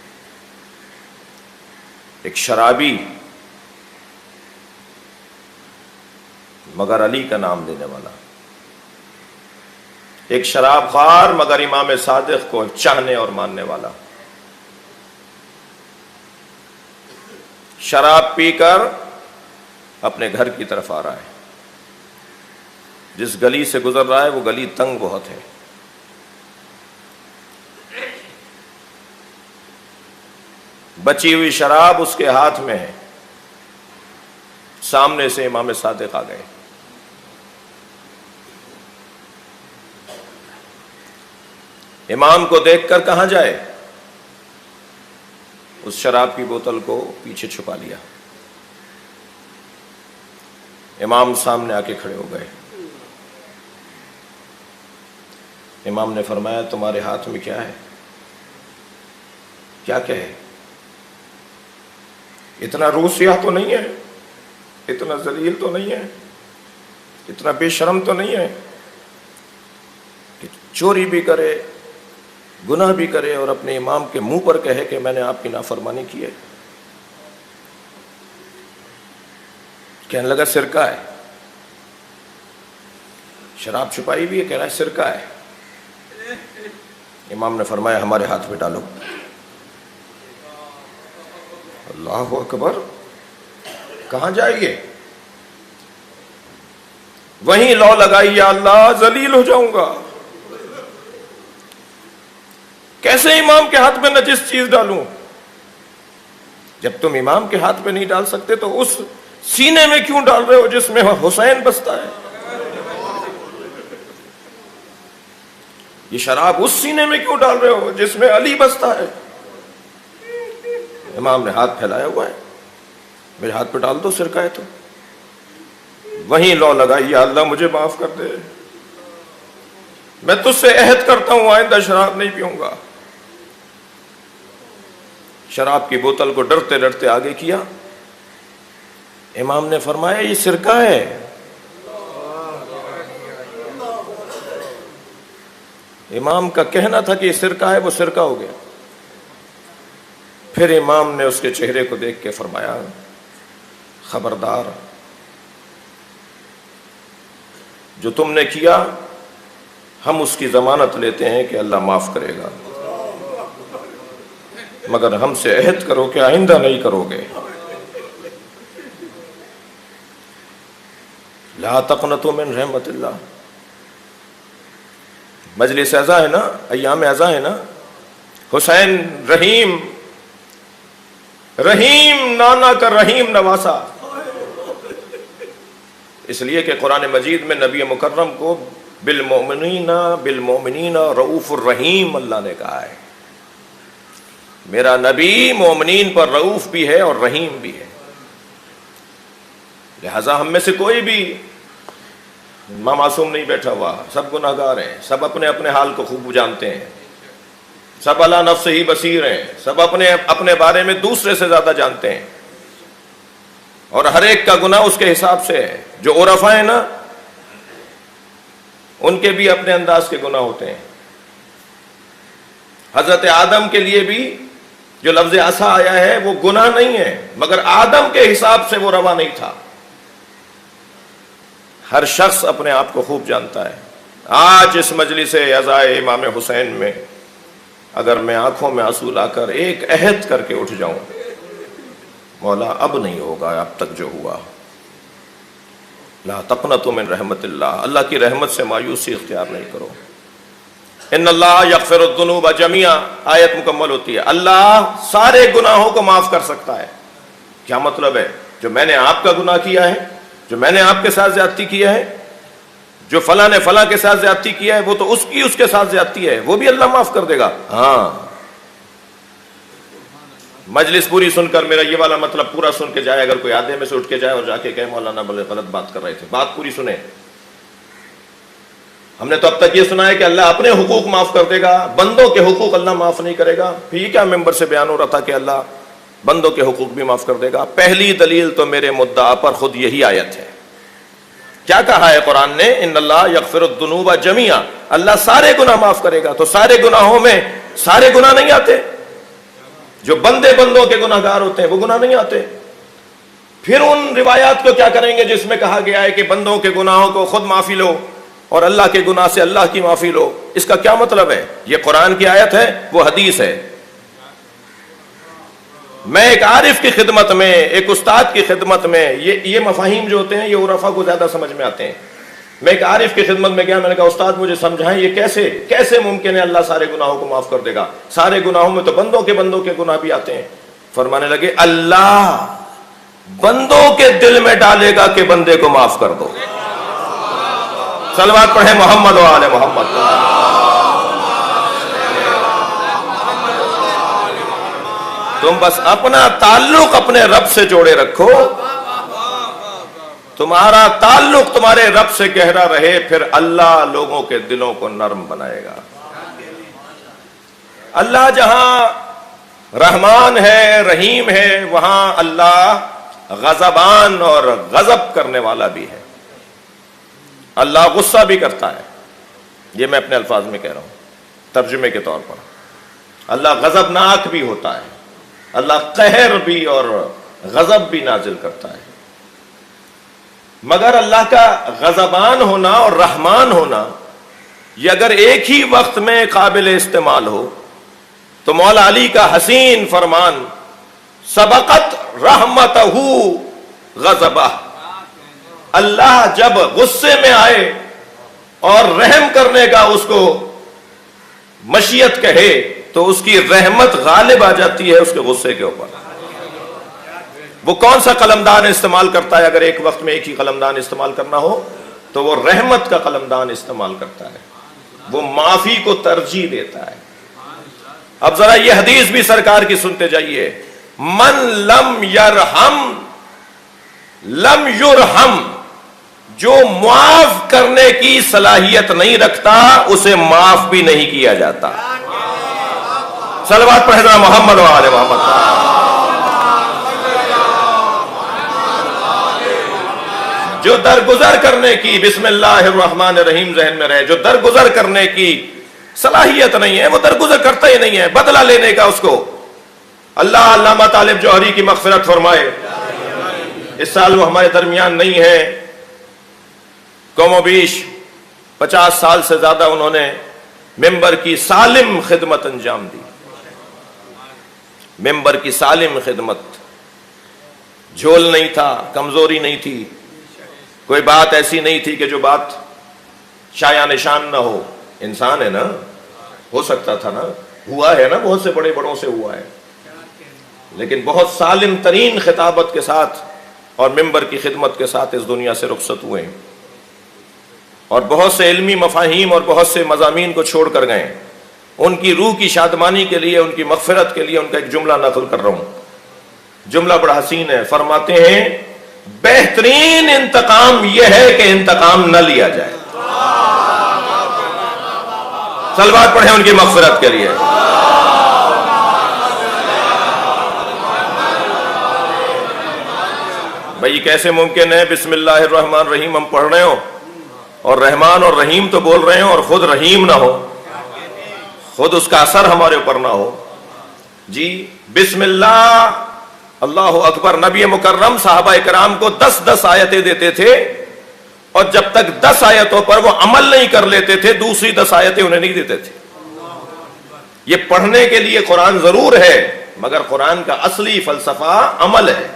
ایک شرابی مگر علی کا نام لینے والا، ایک شراب خوار مگر امام صادق کو چاہنے اور ماننے والا، شراب پی کر اپنے گھر کی طرف آ رہا ہے، جس گلی سے گزر رہا ہے وہ گلی تنگ بہت ہے، بچی ہوئی شراب اس کے ہاتھ میں ہے، سامنے سے امام صادق آ گئے، امام کو دیکھ کر کہاں جائے، اس شراب کی بوتل کو پیچھے چھپا لیا، امام سامنے آ کے کھڑے ہو گئے، امام نے فرمایا تمہارے ہاتھ میں کیا ہے؟ کیا کہے؟ اتنا روسیہ تو نہیں ہے، اتنا ذلیل تو نہیں ہے، اتنا بے شرم تو نہیں ہے کہ چوری بھی کرے، گناہ بھی کرے اور اپنے امام کے منہ پر کہے کہ میں نے آپ کی نافرمانی کی ہے؟ کہنے لگا سرکہ ہے، شراب چھپائی بھی ہے، کہہ رہا ہے سرکہ ہے۔ امام نے فرمایا ہمارے ہاتھ میں ڈالو۔ اللہ اکبر، کہاں جائیے؟ وہیں لو لگائی، یا اللہ ذلیل ہو جاؤں گا، کیسے امام کے ہاتھ میں نجس چیز ڈالوں؟ جب تم امام کے ہاتھ پہ نہیں ڈال سکتے تو اس سینے میں کیوں ڈال رہے ہو جس میں حسین بستا ہے؟ یہ شراب اس سینے میں کیوں ڈال رہے ہو جس میں علی بستا ہے؟ امام نے ہاتھ پھیلایا ہوا ہے، میرے ہاتھ پہ ڈال دو سرکہ ہے تو وہیں لو لگائی، یا اللہ مجھے معاف کر دے، میں تجھ سے عہد کرتا ہوں آئندہ شراب نہیں پیوں گا۔ شراب کی بوتل کو ڈرتے ڈرتے آگے کیا، امام نے فرمایا یہ سرکہ ہے۔ امام کا کہنا تھا کہ یہ سرکہ ہے، وہ سرکہ ہو گیا۔ پھر امام نے اس کے چہرے کو دیکھ کے فرمایا خبردار، جو تم نے کیا ہم اس کی ضمانت لیتے ہیں کہ اللہ معاف کرے گا، مگر ہم سے عہد کرو کہ آئندہ نہیں کرو گے۔ لا تقنطوا من رحمت اللہ۔ مجلس اعزا ہے نا، ایام اعزا ہے نا، حسین رحیم، رحیم نانا کا رحیم نواسا، اس لیے کہ قرآن مجید میں نبی مکرم کو بالمؤمنین رؤوف الرحیم اللہ نے کہا ہے۔ میرا نبی مومنین پر رؤوف بھی ہے اور رحیم بھی ہے، لہذا ہم میں سے کوئی بھی معصوم نہیں بیٹھا ہوا، سب گناہگار ہیں، سب اپنے اپنے حال کو خوب جانتے ہیں، سب علی نفسہ ہی بصیر ہیں، سب اپنے بارے میں دوسرے سے زیادہ جانتے ہیں، اور ہر ایک کا گناہ اس کے حساب سے ہے۔ جو عرفاء ہیں نا ان کے بھی اپنے انداز کے گناہ ہوتے ہیں۔ حضرت آدم کے لیے بھی جو لفظ عصا آیا ہے وہ گناہ نہیں ہے، مگر آدم کے حساب سے وہ روا نہیں تھا۔ ہر شخص اپنے آپ کو خوب جانتا ہے۔ آج اس مجلس عزائے امام حسین میں اگر میں آنکھوں میں آنسو لا کر ایک عہد کر کے اٹھ جاؤں، مولا اب نہیں ہوگا اب تک جو ہوا، لا تقنطوا من رحمت اللہ، اللہ کی رحمت سے مایوسی اختیار نہیں کرو۔ ان اللہ یغفر الذنوب جميعا، آیت مکمل ہوتی ہے، اللہ سارے گناہوں کو معاف کر سکتا ہے۔ کیا مطلب ہے؟ جو میں نے آپ کا گناہ کیا ہے، جو میں نے آپ کے ساتھ زیادتی کیا ہے، جو فلاں نے فلاں کے ساتھ زیادتی کیا ہے، وہ تو اس کے ساتھ زیادتی ہے، وہ بھی اللہ معاف کر دے گا۔ ہاں، مجلس پوری سن کر میرا یہ والا مطلب پورا سن کے جائے، اگر کوئی آدھے میں سے اٹھ کے جائے اور جا کے کہے مولانا بڑے غلط بات کر رہے تھے، بات پوری سنیں۔ ہم نے تو اب تک یہ سنا ہے کہ اللہ اپنے حقوق معاف کر دے گا، بندوں کے حقوق اللہ معاف نہیں کرے گا۔ پھر یہ کیا ممبر سے بیان ہو رہا تھا کہ اللہ بندوں کے حقوق بھی معاف کر دے گا؟ پہلی دلیل تو میرے مدعا پر خود یہی آیت ہے۔ کیا کہا ہے قرآن نے؟ ان اللہ یغفر الذنوب جميعا، اللہ سارے گناہ معاف کرے گا۔ تو سارے گناہوں میں سارے گناہ نہیں آتے، جو بندوں کے گناہ گار ہوتے ہیں وہ گناہ نہیں آتے۔ پھر ان روایات کو کیا کریں گے جس میں کہا گیا ہے کہ بندوں کے گناہوں کو خود معافی لو اور اللہ کے گناہ سے اللہ کی معافی لو؟ اس کا کیا مطلب ہے؟ یہ قرآن کی آیت ہے، وہ حدیث ہے۔ میں ایک عارف کی خدمت میں، ایک استاد کی خدمت میں، یہ مفاہیم جو ہوتے ہیں یہ عرفا کو زیادہ سمجھ میں آتے ہیں۔ میں ایک عارف کی خدمت میں گیا، میں نے کہا استاد مجھے سمجھائیں یہ کیسے ممکن ہے اللہ سارے گناہوں کو معاف کر دے گا؟ سارے گناہوں میں تو بندوں کے گناہ بھی آتے ہیں۔ فرمانے لگے اللہ بندوں کے دل میں ڈالے گا کہ بندے کو معاف کر دو۔ صلوات پڑھیں محمد و آل محمد۔ تم بس اپنا تعلق اپنے رب سے جوڑے رکھو، تمہارا تعلق تمہارے رب سے گہرا رہے، پھر اللہ لوگوں کے دلوں کو نرم بنائے گا۔ اللہ جہاں رحمان ہے، رحیم ہے، وہاں اللہ غضبان اور غضب کرنے والا بھی ہے۔ اللہ غصہ بھی کرتا ہے، یہ میں اپنے الفاظ میں کہہ رہا ہوں ترجمے کے طور پر۔ اللہ غضبناک بھی ہوتا ہے، اللہ قہر بھی اور غضب بھی نازل کرتا ہے۔ مگر اللہ کا غضبان ہونا اور رحمان ہونا یہ اگر ایک ہی وقت میں قابل استعمال ہو تو مولا علی کا حسین فرمان سبقت رحمتہ غضبہ، اللہ جب غصے میں آئے اور رحم کرنے کا اس کو مشیت کہے تو اس کی رحمت غالب آ جاتی ہے اس کے غصے کے اوپر. وہ کون سا قلمدان استعمال کرتا ہے؟ اگر ایک وقت میں ایک ہی قلمدان استعمال کرنا ہو تو وہ رحمت کا قلمدان استعمال کرتا ہے، وہ معافی کو ترجیح دیتا ہے. اب ذرا یہ حدیث بھی سرکار کی سنتے جائیے، من لم یرحم لم یرحم، جو معاف کرنے کی صلاحیت نہیں رکھتا اسے معاف بھی نہیں کیا جاتا. صلوات پڑھنا محمد و آل محمد. جو درگزر کرنے کی، بسم اللہ الرحمن الرحیم ذہن میں رہے، جو درگزر کرنے کی صلاحیت نہیں ہے وہ درگزر کرتا ہی نہیں ہے. بدلہ لینے کا اس کو اللہ علامہ طالب جوہری کی مغفرت فرمائے. اس سال وہ ہمارے درمیان نہیں ہے، کم و بیش 50 سال سے زیادہ انہوں نے ممبر کی سالم خدمت انجام دی. ممبر کی سالم خدمت، جھول نہیں تھا، کمزوری نہیں تھی، کوئی بات ایسی نہیں تھی کہ جو بات شایع نشان نہ ہو. انسان ہے نا، ہو سکتا تھا نا، ہوا ہے نا، بہت سے بڑے بڑوں سے ہوا ہے، لیکن بہت سالم ترین خطابت کے ساتھ اور ممبر کی خدمت کے ساتھ اس دنیا سے رخصت ہوئے ہیں، اور بہت سے علمی مفاہیم اور بہت سے مضامین کو چھوڑ کر گئے. ان کی روح کی شادمانی کے لیے، ان کی مغفرت کے لیے ان کا ایک جملہ نقل کر رہا ہوں. جملہ بڑا حسین ہے. فرماتے ہیں بہترین انتقام یہ ہے کہ انتقام نہ لیا جائے. صلوات پڑھیں ان کی مغفرت کے لیے. بھئی کیسے ممکن ہے بسم اللہ الرحمن الرحیم ہم پڑھ رہے ہوں اور رحمان اور رحیم تو بول رہے ہوں اور خود رحیم نہ ہو، خود اس کا اثر ہمارے اوپر نہ ہو. جی بسم اللہ اللہ اکبر. نبی مکرم صحابہ کرام کو 10 آیتیں دیتے تھے، اور جب تک 10 آیتوں پر وہ عمل نہیں کر لیتے تھے دوسری 10 آیتیں انہیں نہیں دیتے تھے. یہ پڑھنے کے لیے قرآن ضرور ہے، مگر قرآن کا اصلی فلسفہ عمل ہے.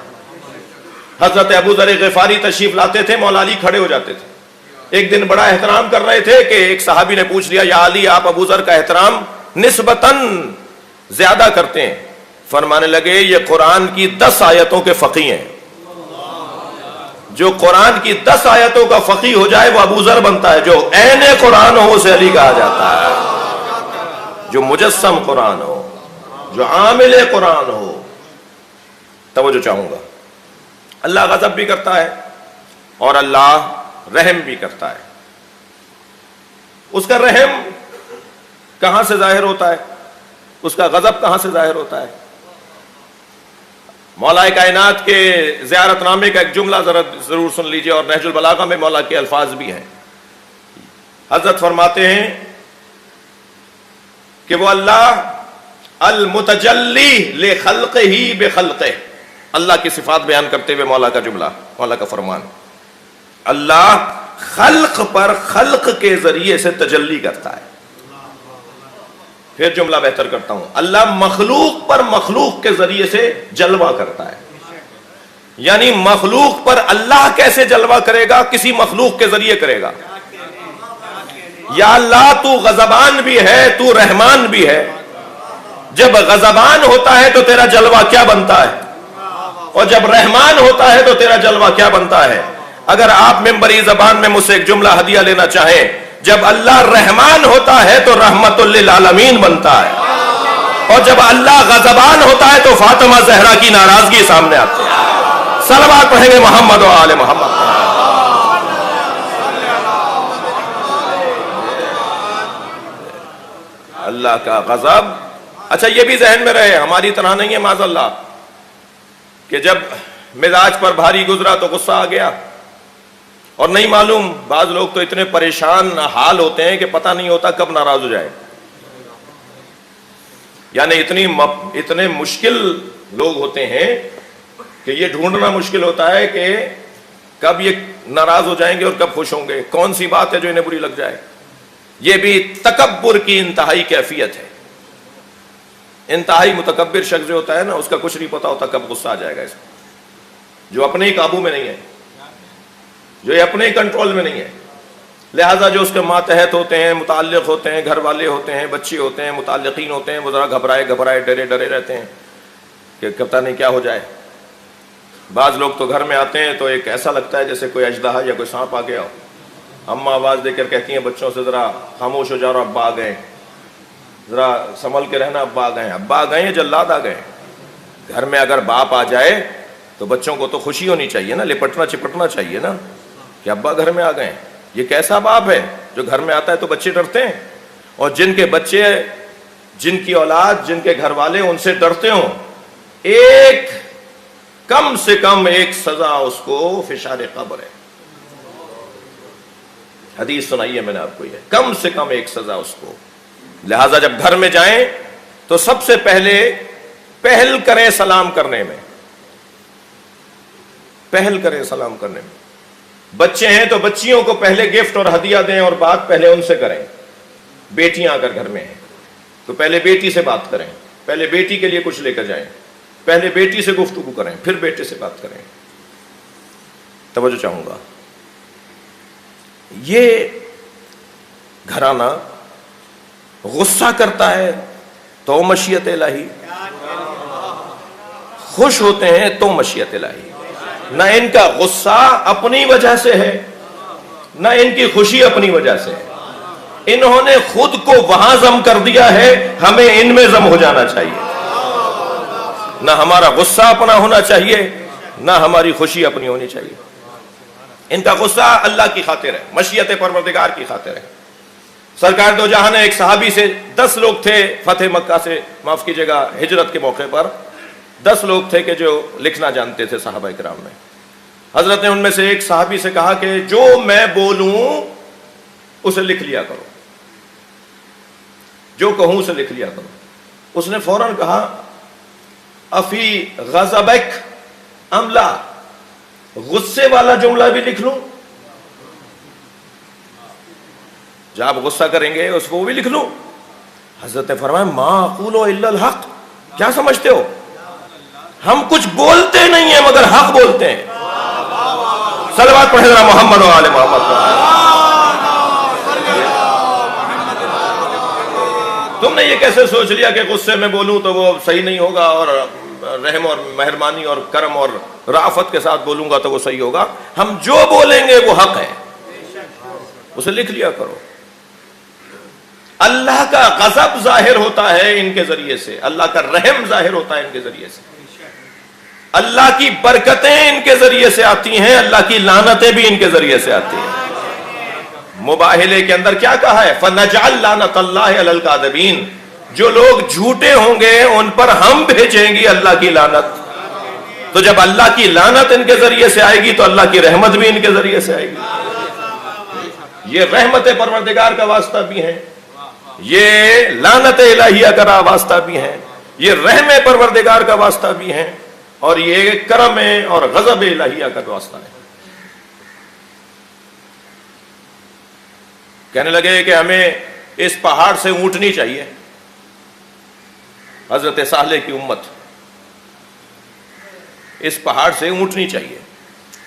حضرت ابو ذر غفاری تشریف لاتے تھے، مولا علی کھڑے ہو جاتے تھے. ایک دن بڑا احترام کر رہے تھے کہ ایک صحابی نے پوچھ لیا، یا علی آپ ابو ذر کا احترام نسبتاً زیادہ کرتے ہیں. فرمانے لگے یہ قرآن کی 10 آیتوں کے فقیہ ہیں. جو قرآن کی 10 آیتوں کا فقیہ ہو جائے وہ ابو ذر بنتا ہے. جو عین قرآن ہو اسے علی کہا جاتا ہے. جو مجسم قرآن ہو، جو عامل قرآن ہو. توجہ چاہوں گا، اللہ غضب بھی کرتا ہے اور اللہ رحم بھی کرتا ہے. اس کا رحم کہاں سے ظاہر ہوتا ہے؟ اس کا غضب کہاں سے ظاہر ہوتا ہے؟ مولا کائنات کے زیارت نامے کا ایک جملہ ضرور سن لیجئے، اور نہج البلاغہ میں مولا کے الفاظ بھی ہیں. حضرت فرماتے ہیں کہ وہ اللہ المتجلی لخلقہ بخلقہ، اللہ کی صفات بیان کرتے ہوئے مولا کا جملہ، مولا کا فرمان، اللہ خلق پر خلق کے ذریعے سے تجلی کرتا ہے. پھر جملہ بہتر کرتا ہوں، اللہ مخلوق پر مخلوق کے ذریعے سے جلوہ کرتا ہے. یعنی مخلوق پر اللہ کیسے جلوہ کرے گا؟ کسی مخلوق کے ذریعے کرے گا. یا اللہ تو غضبان بھی ہے، تو رحمان بھی ہے. جب غضبان ہوتا ہے تو تیرا جلوہ کیا بنتا ہے، اور جب رحمان ہوتا ہے تو تیرا جلوہ کیا بنتا ہے. اگر آپ ممبری زبان میں مجھ سے ایک جملہ ہدیہ لینا چاہیں، جب اللہ رحمان ہوتا ہے تو رحمت للعالمین بنتا ہے، اور جب اللہ غضبان ہوتا ہے تو فاطمہ زہرا کی ناراضگی سامنے آتی ہے. صلوات پڑھیں گے محمد و آل محمد. اللہ کا غضب. اچھا یہ بھی ذہن میں رہے، ہماری طرح نہیں ہے معاذ اللہ کہ جب مزاج پر بھاری گزرا تو غصہ آ گیا، اور نہیں معلوم، بعض لوگ تو اتنے پریشان حال ہوتے ہیں کہ پتہ نہیں ہوتا کب ناراض ہو جائے. یعنی اتنے مشکل لوگ ہوتے ہیں کہ یہ ڈھونڈنا مشکل ہوتا ہے کہ کب یہ ناراض ہو جائیں گے اور کب خوش ہوں گے، کون سی بات ہے جو انہیں بری لگ جائے. یہ بھی تکبر کی انتہائی کیفیت ہے. انتہائی متکبر شخص جو ہوتا ہے نا، اس کا کچھ نہیں پتا ہوتا کب غصہ آ جائے گا اس میں. جو اپنے ہی قابو میں نہیں ہے، جو اپنے ہی کنٹرول میں نہیں ہے. لہٰذا جو اس کے ماتحت ہوتے ہیں، متعلق ہوتے ہیں، گھر والے ہوتے ہیں، بچے ہوتے ہیں، متعلقین ہوتے ہیں، وہ ذرا گھبرائے ڈرے رہتے ہیں کہ پتہ نہیں کیا ہو جائے۔ بعض لوگ تو گھر میں آتے ہیں تو ایک ایسا لگتا ہے جیسے کوئی اژدہا یا کوئی سانپ آ گیا ہو۔ اماں آواز دے کر کہتی ہیں بچوں سے ذرا خاموش ہو جاؤ، ابا آ گئے، ذرا سنبھل کے رہنا، ابا آ گئے۔ ابا آ گئے یا جلاد آ گئے؟ گھر میں اگر باپ آ جائے تو بچوں کو تو خوشی ہونی چاہیے نا، لپٹنا چپٹنا چاہیے نا کہ ابا گھر میں آ گئے۔ یہ کیسا باپ ہے جو گھر میں آتا ہے تو بچے ڈرتے ہیں؟ اور جن کے بچے، جن کی اولاد، جن کے گھر والے ان سے ڈرتے ہوں، ایک کم سے کم ایک سزا اس کو فشار قبر ہے۔ حدیث سنائی ہے میں نے آپ کو، یہ کم سے کم ایک سزا اس کو۔ لہذا جب گھر میں جائیں تو سب سے پہل کریں سلام کرنے میں، پہل کریں سلام کرنے میں۔ بچے ہیں تو بچیوں کو پہلے گفٹ اور ہدیہ دیں اور بات پہلے ان سے کریں۔ بیٹیاں اگر گھر میں ہیں تو پہلے بیٹی سے بات کریں، پہلے بیٹی کے لیے کچھ لے کر جائیں، پہلے بیٹی سے گفتگو کریں، پھر بیٹے سے بات کریں۔ توجہ چاہوں گا، یہ گھرانہ غصہ کرتا ہے تو مشیت الہی، خوش ہوتے ہیں تو مشیت الہی۔ نہ ان کا غصہ اپنی وجہ سے ہے، نہ ان کی خوشی اپنی وجہ سے ہے، انہوں نے خود کو وہاں ضم کر دیا ہے، ہمیں ان میں ضم ہو جانا چاہیے۔ نہ ہمارا غصہ اپنا ہونا چاہیے، نہ ہماری خوشی اپنی ہونی چاہیے۔ ان کا غصہ اللہ کی خاطر ہے، مشیت پروردگار کی خاطر ہے۔ سرکار دو جہاں نے ایک صحابی سے، 10 لوگ تھے فتح مکہ سے، معاف کیجئے گا ہجرت کے موقع پر 10 لوگ تھے کہ جو لکھنا جانتے تھے صحابہ کرام میں۔ حضرت نے ان میں سے ایک صحابی سے کہا کہ جو میں بولوں اسے لکھ لیا کرو، جو کہوں اسے لکھ لیا کرو۔ اس نے فوراً کہا افی غضبک ام لا، غصے والا جملہ بھی لکھ لوں؟ جب آپ غصہ کریں گے اس کو بھی لکھ لوں؟ حضرت نے فرمایا ما اقول الا الحق، کیا سمجھتے ہو ہم کچھ بولتے نہیں ہیں مگر حق بولتے ہیں۔ صلوات پڑھے ذرا محمد و آل محمد پر۔ تم نے یہ کیسے سوچ لیا کہ غصے میں بولوں تو وہ صحیح نہیں ہوگا اور رحم اور مہربانی اور کرم اور رافت کے ساتھ بولوں گا تو وہ صحیح ہوگا؟ ہم جو بولیں گے وہ حق ہے، اسے لکھ لیا کرو۔ اللہ کا غضب ظاہر ہوتا ہے ان کے ذریعے سے، اللہ کا رحم ظاہر ہوتا ہے ان کے ذریعے سے، اللہ کی برکتیں ان کے ذریعے سے آتی ہیں، اللہ کی لعنتیں بھی ان کے ذریعے سے آتی ہیں۔ مباہلے کے اندر کیا کہا ہے؟ فَنَجْعَلْ لَعْنَتَ اللَّهِ عَلَى الْكَاذِبِينَ، جو لوگ جھوٹے ہوں گے ان پر ہم بھیجیں گی اللہ کی لعنت۔ تو جب اللہ کی لعنت ان کے ذریعے سے آئے گی تو اللہ کی رحمت بھی ان کے ذریعے سے آئے گی۔ یہ رحمت پروردگار کا واسطہ بھی ہے، یہ لعنت الہیہ کا واسطہ بھی ہے، یہ رحم پروردگار کا واسطہ بھی ہے، اور یہ کرم اور غضب الہیہ کا واسطہ ہے۔ کہنے لگے کہ ہمیں اس پہاڑ سے اونٹنی چاہیے، حضرت صالح کی امت، اس پہاڑ سے اونٹنی چاہیے،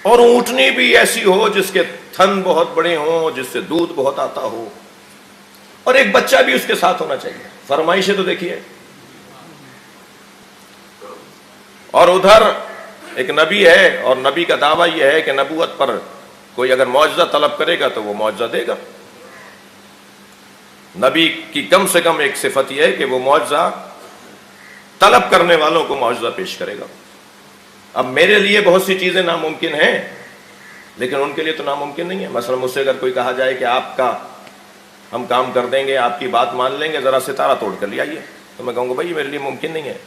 اور اونٹنی بھی ایسی ہو جس کے تھن بہت بڑے ہوں، جس سے دودھ بہت آتا ہو، اور ایک بچہ بھی اس کے ساتھ ہونا چاہیے۔ فرمائشیں تو دیکھیے۔ اور ادھر ایک نبی ہے اور نبی کا دعویٰ یہ ہے کہ نبوت پر کوئی اگر معجزہ طلب کرے گا تو وہ معجزہ دے گا۔ نبی کی کم سے کم ایک صفت یہ ہے کہ وہ معجزہ طلب کرنے والوں کو معجزہ پیش کرے گا۔ اب میرے لیے بہت سی چیزیں ناممکن ہیں لیکن ان کے لیے تو ناممکن نہیں ہے۔ مثلا مجھ سے اگر کوئی کہا جائے کہ آپ کا ہم کام کر دیں گے، آپ کی بات مان لیں گے، ذرا ستارہ توڑ کر لے آئیے، تو میں کہوں گا بھائی یہ میرے لیے ممکن نہیں ہے۔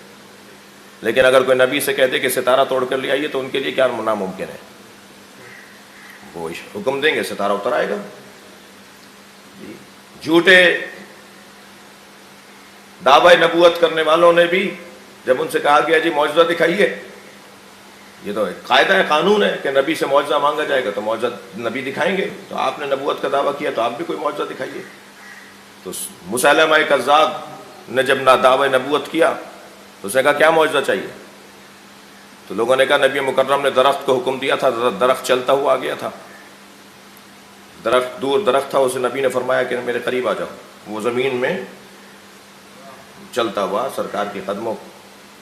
لیکن اگر کوئی نبی سے کہہ دے کہ ستارہ توڑ کر لے آئیے تو ان کے لیے کیا ناممکن ہے؟ وہ حکم دیں گے، ستارہ اتر آئے گا۔ جھوٹے دعوی نبوت کرنے والوں نے بھی جب ان سے کہا گیا جی معجزہ دکھائیے، یہ تو ایک قاعدہ ہے، قانون ہے کہ نبی سے معجزہ مانگا جائے گا تو معجزہ نبی دکھائیں گے، تو آپ نے نبوت کا دعویٰ کیا تو آپ بھی کوئی معجزہ دکھائیے۔ تو مسیلمہ کذاب نے جب دعوی نبوت کیا تو اسے کہا کیا معجزہ چاہیے؟ تو لوگوں نے کہا نبی مکرم نے درخت کو حکم دیا تھا، درخت چلتا ہوا آ گیا تھا، درخت دور درخت تھا، اسے نبی نے فرمایا کہ میرے قریب آ جاؤ، وہ زمین میں چلتا ہوا سرکار کے قدموں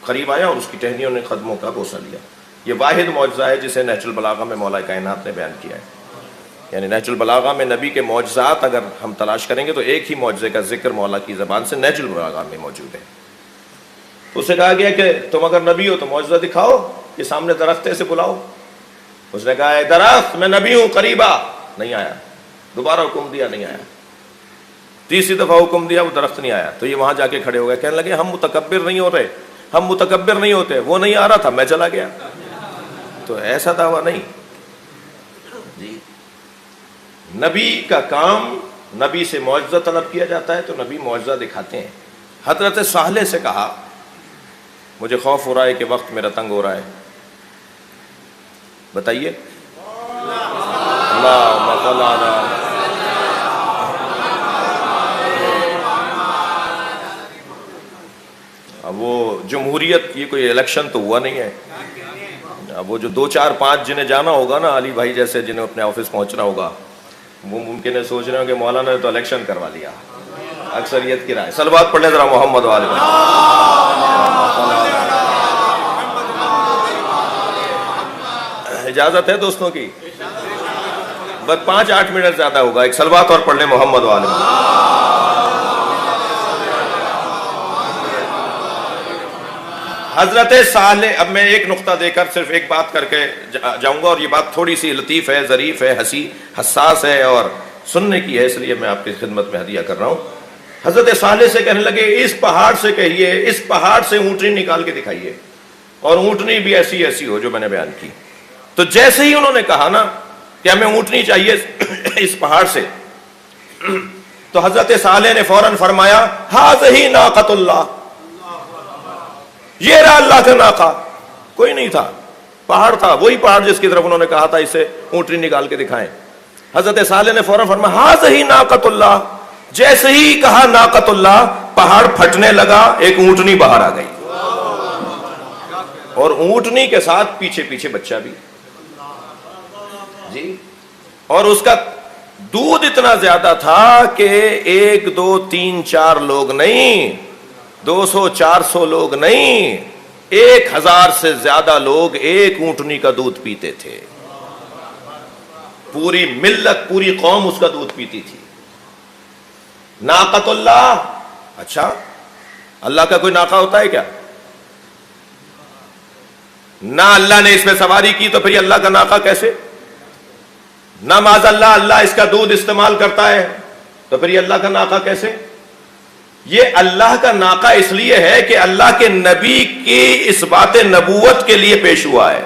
قریب آیا اور اس کی ٹہنیوں نے قدموں کا بوسہ لیا۔ یہ واحد معجزہ ہے جسے نہج البلاغہ میں مولا کائنات نے بیان کیا ہے۔ یعنی نہج البلاغہ میں نبی کے معجزات اگر ہم تلاش کریں گے تو ایک ہی معجزے کا ذکر مولا کی زبان سے نہج البلاغہ میں موجود ہے۔ اس سے کہا گیا کہ تم اگر نبی ہو تو معجزہ دکھاؤ، کہ سامنے درخت سے بلاؤ۔ اس نے کہا اے درخت میں نبی ہوں، قریب آ، نہیں آیا۔ دوبارہ حکم دیا، نہیں آیا۔ تیسری دفعہ حکم دیا، وہ درخت نہیں آیا۔ تو یہ وہاں جا کے کھڑے ہو گئے، کہنے لگے ہم متکبر نہیں ہو رہے، ہم متکبر نہیں ہوتے، وہ نہیں آ رہا تھا میں چلا گیا۔ تو ایسا دعویٰ نہیں جی۔ نبی کا کام، نبی سے معجزہ طلب کیا جاتا ہے تو نبی معجزہ دکھاتے ہیں۔ حضرت صالح سے کہا مجھے خوف ہو رہا ہے کہ وقت میرا تنگ ہو رہا ہے، بتائیے۔ اللہم صل علی اب وہ جمہوریت، یہ کوئی الیکشن تو ہوا نہیں ہے۔ اب وہ جو 2 4 5 جنہیں جانا ہوگا نا، علی بھائی جیسے جنہیں اپنے آفس پہنچنا ہوگا، وہ ممکن ہے سوچ رہے ہوں کہ مولانا نے تو الیکشن کروا لیا، اکثریت کی رائے۔ صلوات پڑھ لیں ذرا محمد والے۔ اجازت ہے دوستوں کی؟ بس 5 8 منٹ زیادہ ہوگا، ایک صلوات اور پڑھ لیں محمد والے۔ حضرت صالح، اب میں ایک نقطہ دے کر صرف ایک بات کر کے جاؤں گا، اور یہ بات تھوڑی سی لطیف ہے، ظریف ہے، حساس ہے اور سننے کی ہے، اس لیے میں آپ کی خدمت میں ہدیہ کر رہا ہوں۔ حضرت صالح سے کہنے لگے اس پہاڑ سے کہیے، اس پہاڑ سے اونٹنی نکال کے دکھائیے، اور اونٹنی بھی ایسی ایسی ہو جو میں نے بیان کی۔ تو جیسے ہی انہوں نے کہا نا کہ ہمیں اونٹنی چاہیے اس پہاڑ سے، تو حضرت صالح نے فوراً فرمایا ھذہ ناقۃ اللہ، یہ رہا اللہ کا ناقہ۔ کوئی نہیں تھا، پہاڑ تھا، وہی پہاڑ جس کی طرف انہوں نے کہا تھا اسے اونٹنی نکال کے دکھائیں۔ حضرت صالح نے فوراً فرمایا ھذہ ناقۃ اللہ۔ جیسے ہی کہا ناقۃ اللہ، پہاڑ پھٹنے لگا، ایک اونٹنی باہر آ گئی، اور اونٹنی کے ساتھ پیچھے پیچھے بچہ بھی جی، اور اس کا دودھ اتنا زیادہ تھا کہ 1 2 3 4 لوگ نہیں، 200 400 لوگ نہیں، 1000 سے زیادہ لوگ ایک اونٹنی کا دودھ پیتے تھے۔ پوری ملت، پوری قوم اس کا دودھ پیتی تھی۔ ناقۃ اللہ، اچھا اللہ کا کوئی ناقہ ہوتا ہے کیا؟ نہ اللہ نے اس پہ سواری کی تو پھر یہ اللہ کا ناقہ کیسے؟ نہ معاذ اللہ اللہ اس کا دودھ استعمال کرتا ہے تو پھر یہ اللہ کا ناقہ کیسے؟ یہ اللہ کا ناقہ اس لیے ہے کہ اللہ کے نبی کی اس بات نبوت کے لیے پیش ہوا ہے۔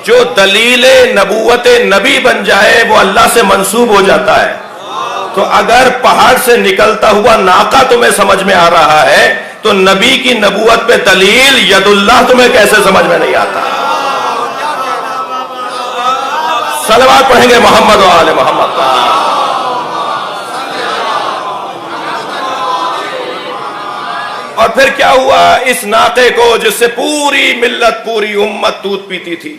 جو دلیل نبوت نبی بن جائے وہ اللہ سے منسوب ہو جاتا ہے۔ تو اگر پہاڑ سے نکلتا ہوا ناقہ تمہیں سمجھ میں آ رہا ہے تو نبی کی نبوت پہ دلیل ید اللہ تمہیں کیسے سمجھ میں نہیں آتا؟ صلوات پڑھیں گے محمد و آل محمد۔ اور پھر کیا ہوا؟ اس ناقے کو جس سے پوری ملت، پوری امت دودھ پیتی تھی،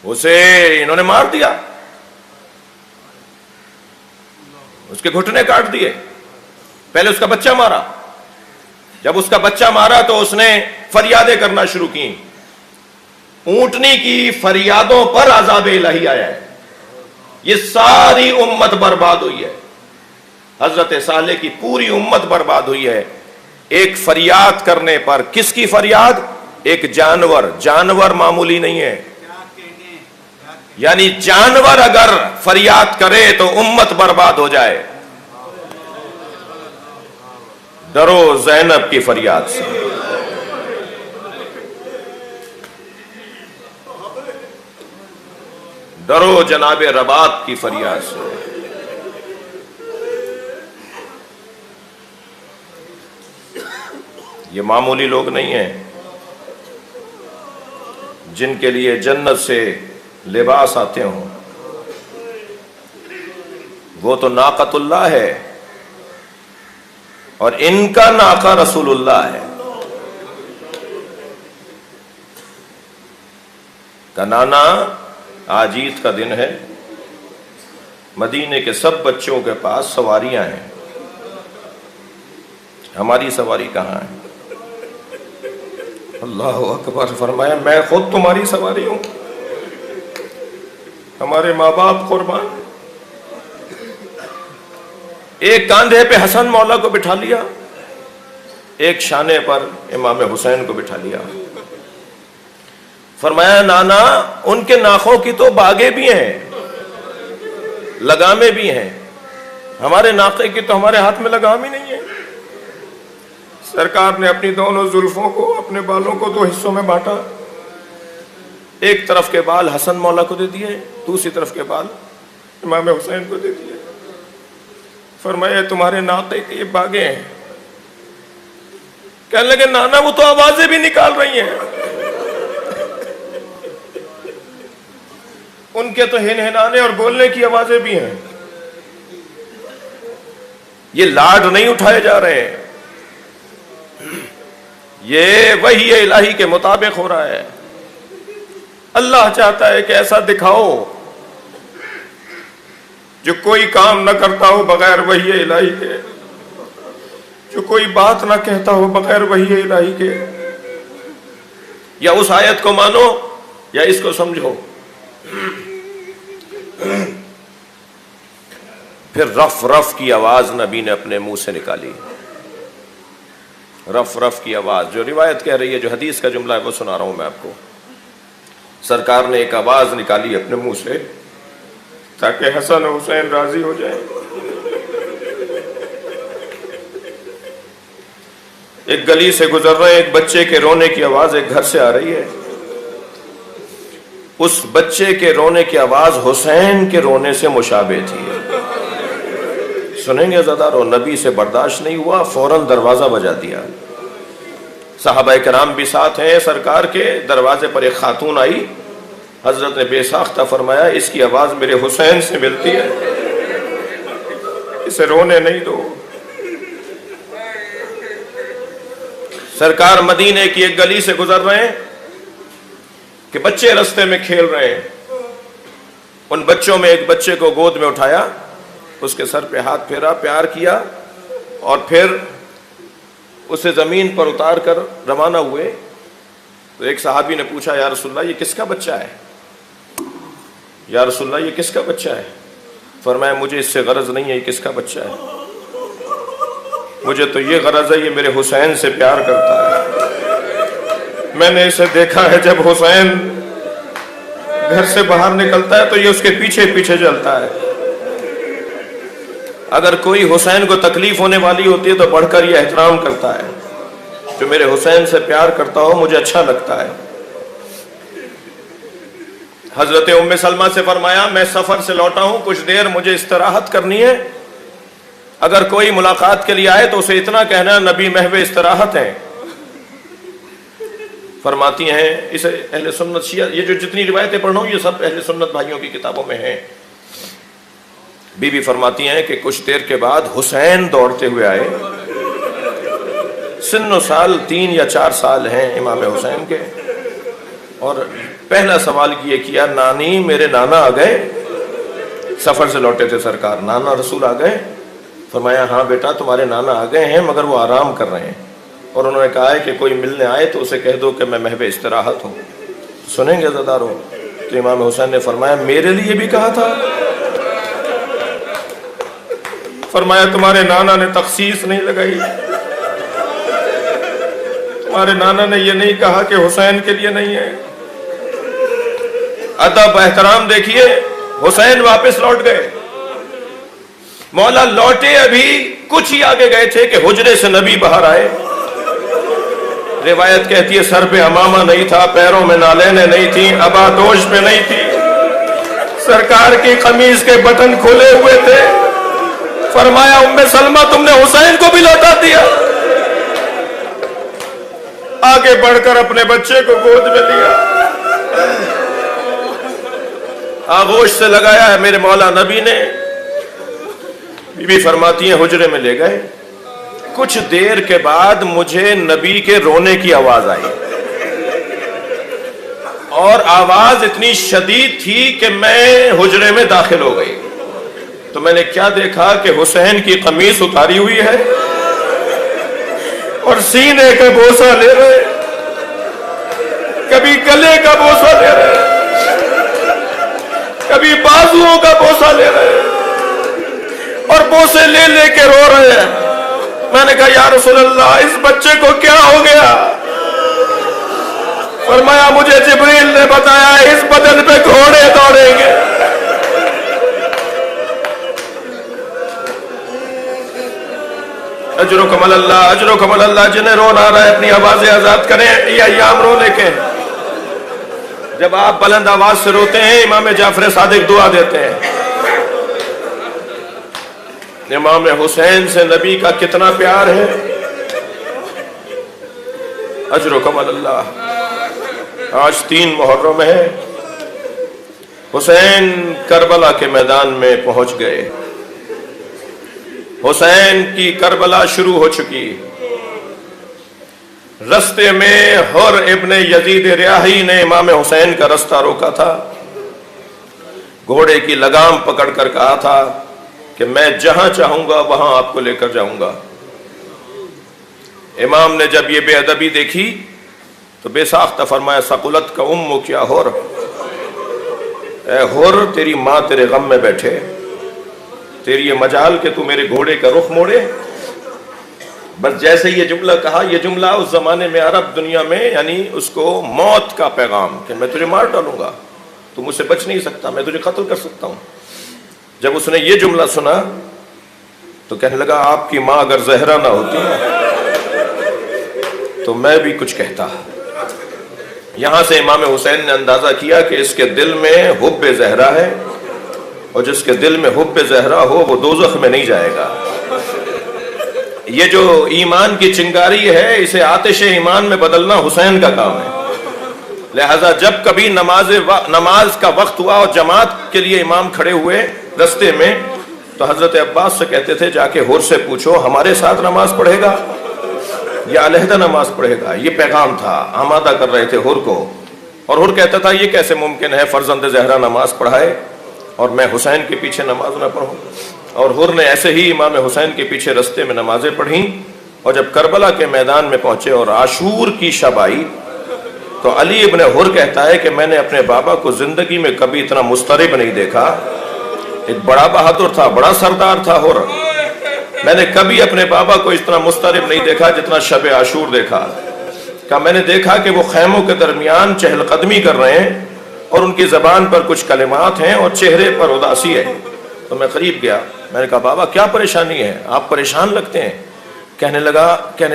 اسے انہوں نے مار دیا، اس کے گھٹنے کاٹ دیے۔ پہلے اس کا بچہ مارا، جب اس کا بچہ مارا تو اس نے فریادیں کرنا شروع کی۔ اونٹنی کی فریادوں پر عذاب الہی آیا ہے، یہ ساری امت برباد ہوئی ہے۔ حضرت صالح کی پوری امت برباد ہوئی ہے ایک فریاد کرنے پر۔ کس کی فریاد؟ ایک جانور معمولی نہیں ہے، یعنی جانور اگر فریاد کرے تو امت برباد ہو جائے۔ ڈرو زینب کی فریاد سے، ڈرو جناب رباط کی فریاد سے۔ یہ معمولی لوگ نہیں ہیں جن کے لیے جنت سے لباس آتے ہوں، وہ تو ناقۃ اللہ ہے، اور ان کا ناقہ رسول اللہ ہے۔ کنانا آج عید کا دن ہے، مدینے کے سب بچوں کے پاس سواریاں ہیں، ہماری سواری کہاں ہے؟ اللہ اکبر، فرمایا میں خود تمہاری سواری ہوں، ہمارے ماں باپ قربان۔ ایک کاندھے پہ حسن مولا کو بٹھا لیا، ایک شانے پر امام حسین کو بٹھا لیا۔ فرمایا نانا ان کے ناخوں کی تو باغیں بھی ہیں، لگامیں بھی ہیں، ہمارے ناقے کی تو ہمارے ہاتھ میں لگام ہی نہیں ہے۔ سرکار نے اپنی دونوں زلفوں کو، اپنے بالوں کو دو حصوں میں بانٹا، ایک طرف کے بال حسن مولا کو دے دیے، دوسری طرف کے بال امام حسین کو دے دیے۔ فرمایا تمہارے ناقے کی یہ باغیں ہیں۔ کہنے لگے نانا وہ تو آوازیں بھی نکال رہی ہیں، ان کے تو ہنہنانے اور بولنے کی آوازیں بھی ہیں، یہ لاڈ نہیں اٹھائے جا رہے ہیں، یہ وحی الہی کے مطابق ہو رہا ہے۔ اللہ چاہتا ہے کہ ایسا دکھاؤ جو کوئی کام نہ کرتا ہو بغیر وحی الہی کے، جو کوئی بات نہ کہتا ہو بغیر وحی الہی کے۔ یا اس آیت کو مانو یا اس کو سمجھو۔ پھر رف رف کی آواز نبی نے اپنے منہ سے نکالی، رف رف کی آواز، جو روایت کہہ رہی ہے، جو حدیث کا جملہ ہے وہ سنا رہا ہوں میں آپ کو۔ سرکار نے ایک آواز نکالی اپنے منہ سے تاکہ حسن و حسین راضی ہو جائیں۔ ایک گلی سے گزر رہے، ایک بچے کے رونے کی آواز ایک گھر سے آ رہی ہے۔ اس بچے کے رونے کی آواز حسین کے رونے سے مشابہ تھی۔ سنیں گے ذرا، نبی سے برداشت نہیں ہوا، فوراً دروازہ بجا دیا۔ صحابہ کرام بھی ساتھ ہیں، سرکار کے دروازے پر ایک خاتون آئی، حضرت نے بے ساختہ فرمایا اس کی آواز میرے حسین سے ملتی ہے، اسے رونے نہیں دو۔ سرکار مدینے کی ایک گلی سے گزر رہے ہیں کہ بچے رستے میں کھیل رہے ہیں۔ ان بچوں میں ایک بچے کو گود میں اٹھایا، اس کے سر پہ ہاتھ پھیرا، پیار کیا، اور پھر اسے زمین پر اتار کر روانہ ہوئے۔ تو ایک صحابی نے پوچھا یا رسول اللہ یہ کس کا بچہ ہے؟ یا رسول اللہ یہ کس کا بچہ ہے؟ فرمایا مجھے اس سے غرض نہیں ہے یہ کس کا بچہ ہے، مجھے تو یہ غرض ہے یہ میرے حسین سے پیار کرتا ہے۔ میں نے اسے دیکھا ہے جب حسین گھر سے باہر نکلتا ہے تو یہ اس کے پیچھے پیچھے چلتا ہے۔ اگر کوئی حسین کو تکلیف ہونے والی ہوتی ہے تو بڑھ کر یہ احترام کرتا ہے۔ جو میرے حسین سے پیار کرتا ہو مجھے اچھا لگتا ہے۔ حضرت ام سلمہ سے فرمایا میں سفر سے لوٹا ہوں، کچھ دیر مجھے استراحت کرنی ہے، اگر کوئی ملاقات کے لیے آئے تو اسے اتنا کہنا نبی محو استراحت ہیں۔ فرماتی ہیں اسے اہل سنت شیعہ، یہ جو جتنی روایتیں پڑھ رہا ہوں یہ سب اہل سنت بھائیوں کی کتابوں میں ہیں۔ بی بی فرماتی ہیں کہ کچھ دیر کے بعد حسین دوڑتے ہوئے آئے، سن و سال 3 یا 4 سال ہیں امام حسین کے، اور پہلا سوال یہ کیا نانی میرے نانا آ گئے؟ سفر سے لوٹے تھے سرکار، نانا رسول آ گئے؟ فرمایا ہاں بیٹا تمہارے نانا آ گئے ہیں مگر وہ آرام کر رہے ہیں، اور انہوں نے کہا ہے کہ کوئی ملنے آئے تو اسے کہہ دو کہ میں محو استراحت ہوں۔ سنیں گے عزادارو، تو امام حسین نے فرمایا میرے لیے بھی کہا تھا؟ فرمایا تمہارے نانا نے تخصیص نہیں لگائی، تمہارے نانا نے یہ نہیں کہا کہ حسین کے لیے نہیں ہے۔ ادب احترام دیکھیے، حسین واپس لوٹ گئے، مولا لوٹے ابھی کچھ ہی آگے گئے تھے کہ حجرے سے نبی باہر آئے۔ روایت کہتی ہے سر پہ امامہ نہیں تھا، پیروں میں نالینیں نہیں تھیں، ابا دوش پہ نہیں تھی، سرکار کی قمیض کے بٹن کھلے ہوئے تھے۔ فرمایا ام سلمہ تم نے حسین کو بھی لوٹا دیا۔ آگے بڑھ کر اپنے بچے کو گود میں لیا، آغوش سے لگایا ہے میرے مولا نبی نے۔ بی بی فرماتی ہیں حجرے میں لے گئے، کچھ دیر کے بعد مجھے نبی کے رونے کی آواز آئی، اور آواز اتنی شدید تھی کہ میں حجرے میں داخل ہو گئی۔ تو میں نے کیا دیکھا کہ حسین کی قمیص اتاری ہوئی ہے اور سینے کا بوسہ لے رہے، کبھی گلے کا بوسہ لے رہے، کبھی بازوؤں کا بوسہ لے رہے اور بوسے لے لے کے رو رہے ہیں۔ میں نے کہا یا رسول اللہ اس بچے کو کیا ہو گیا؟ فرمایا مجھے جبریل نے بتایا اس بدن پہ گھوڑے دوڑیں گے۔ اجرکم اللہ، اجرکم اللہ۔ جنہیں رون آ رہا ہے اپنی آوازیں آزاد کریں، یہ ایام رونے کے۔ جب آپ بلند آواز سے روتے ہیں امام جعفر صادق دعا دیتے ہیں۔ امام حسین سے نبی کا کتنا پیار ہے۔ اجرکم اللہ۔ آج 3 محرم ہے، حسین کربلا کے میدان میں پہنچ گئے۔ حسین کی کربلا شروع ہو چکی۔ رستے میں حر ابن یزید ریاحی نے امام حسین کا رستہ روکا تھا، گھوڑے کی لگام پکڑ کر کہا تھا کہ میں جہاں چاہوں گا وہاں آپ کو لے کر جاؤں گا۔ امام نے جب یہ بے ادبی دیکھی تو بے ساختہ فرمایا ثقلت کا کیا حر، اے حر تیری ماں تیرے غم میں بیٹھے، تیری یہ مجال کہ تو میرے گھوڑے کا رخ موڑے۔ بس جیسے یہ جملہ کہا، یہ جملہ اس زمانے میں عرب دنیا میں یعنی اس کو موت کا پیغام کہ میں تجھے مار ڈالوں گا، تو مجھ سے بچ نہیں سکتا، میں تجھے قتل کر سکتا ہوں۔ جب اس نے یہ جملہ سنا تو کہنے لگا آپ کی ماں اگر زہرا نہ ہوتی تو میں بھی کچھ کہتا۔ یہاں سے امام حسین نے اندازہ کیا کہ اس کے دل میں حب زہرا ہے، اور جس کے دل میں حب زہرا ہو وہ دوزخ میں نہیں جائے گا۔ یہ جو ایمان کی چنگاری ہے اسے آتش ایمان میں بدلنا حسین کا کام ہے۔ لہذا جب کبھی نماز کا وقت ہوا اور جماعت کے لیے امام کھڑے ہوئے رستے میں تو حضرت عباس سے کہتے تھے جا کے حر سے پوچھو ہمارے ساتھ نماز پڑھے گا یا علیحدہ نماز پڑھے گا۔ یہ پیغام تھا، آمادہ کر رہے تھے حر کو، اور حر کہتا تھا یہ کیسے ممکن ہے فرزند زہرا نماز پڑھائے اور میں حسین کے پیچھے نماز نہ پڑھوں۔ اور حر نے ایسے ہی امام حسین کے پیچھے رستے میں نمازیں پڑھیں، اور جب کربلا کے میدان میں پہنچے اور عاشور کی شب آئی تو علی ابن حر کہتا ہے کہ میں نے اپنے بابا کو زندگی میں کبھی اتنا مضطرب نہیں دیکھا۔ ایک بڑا بہادر تھا، بڑا سردار تھا حر، میں نے کبھی اپنے بابا کو اتنا مضطرب نہیں دیکھا جتنا شب عاشور دیکھا۔ کہ میں نے دیکھا کہ وہ خیموں کے درمیان چہل قدمی کر رہے ہیں اور ان کی زبان پر کچھ کلمات ہیں اور چہرے پر اداسی ہے۔ تو میں قریب گیا، میں نے کہا بابا کیا پریشانی ہے، آپ پریشان لگتے ہیں۔ کہنے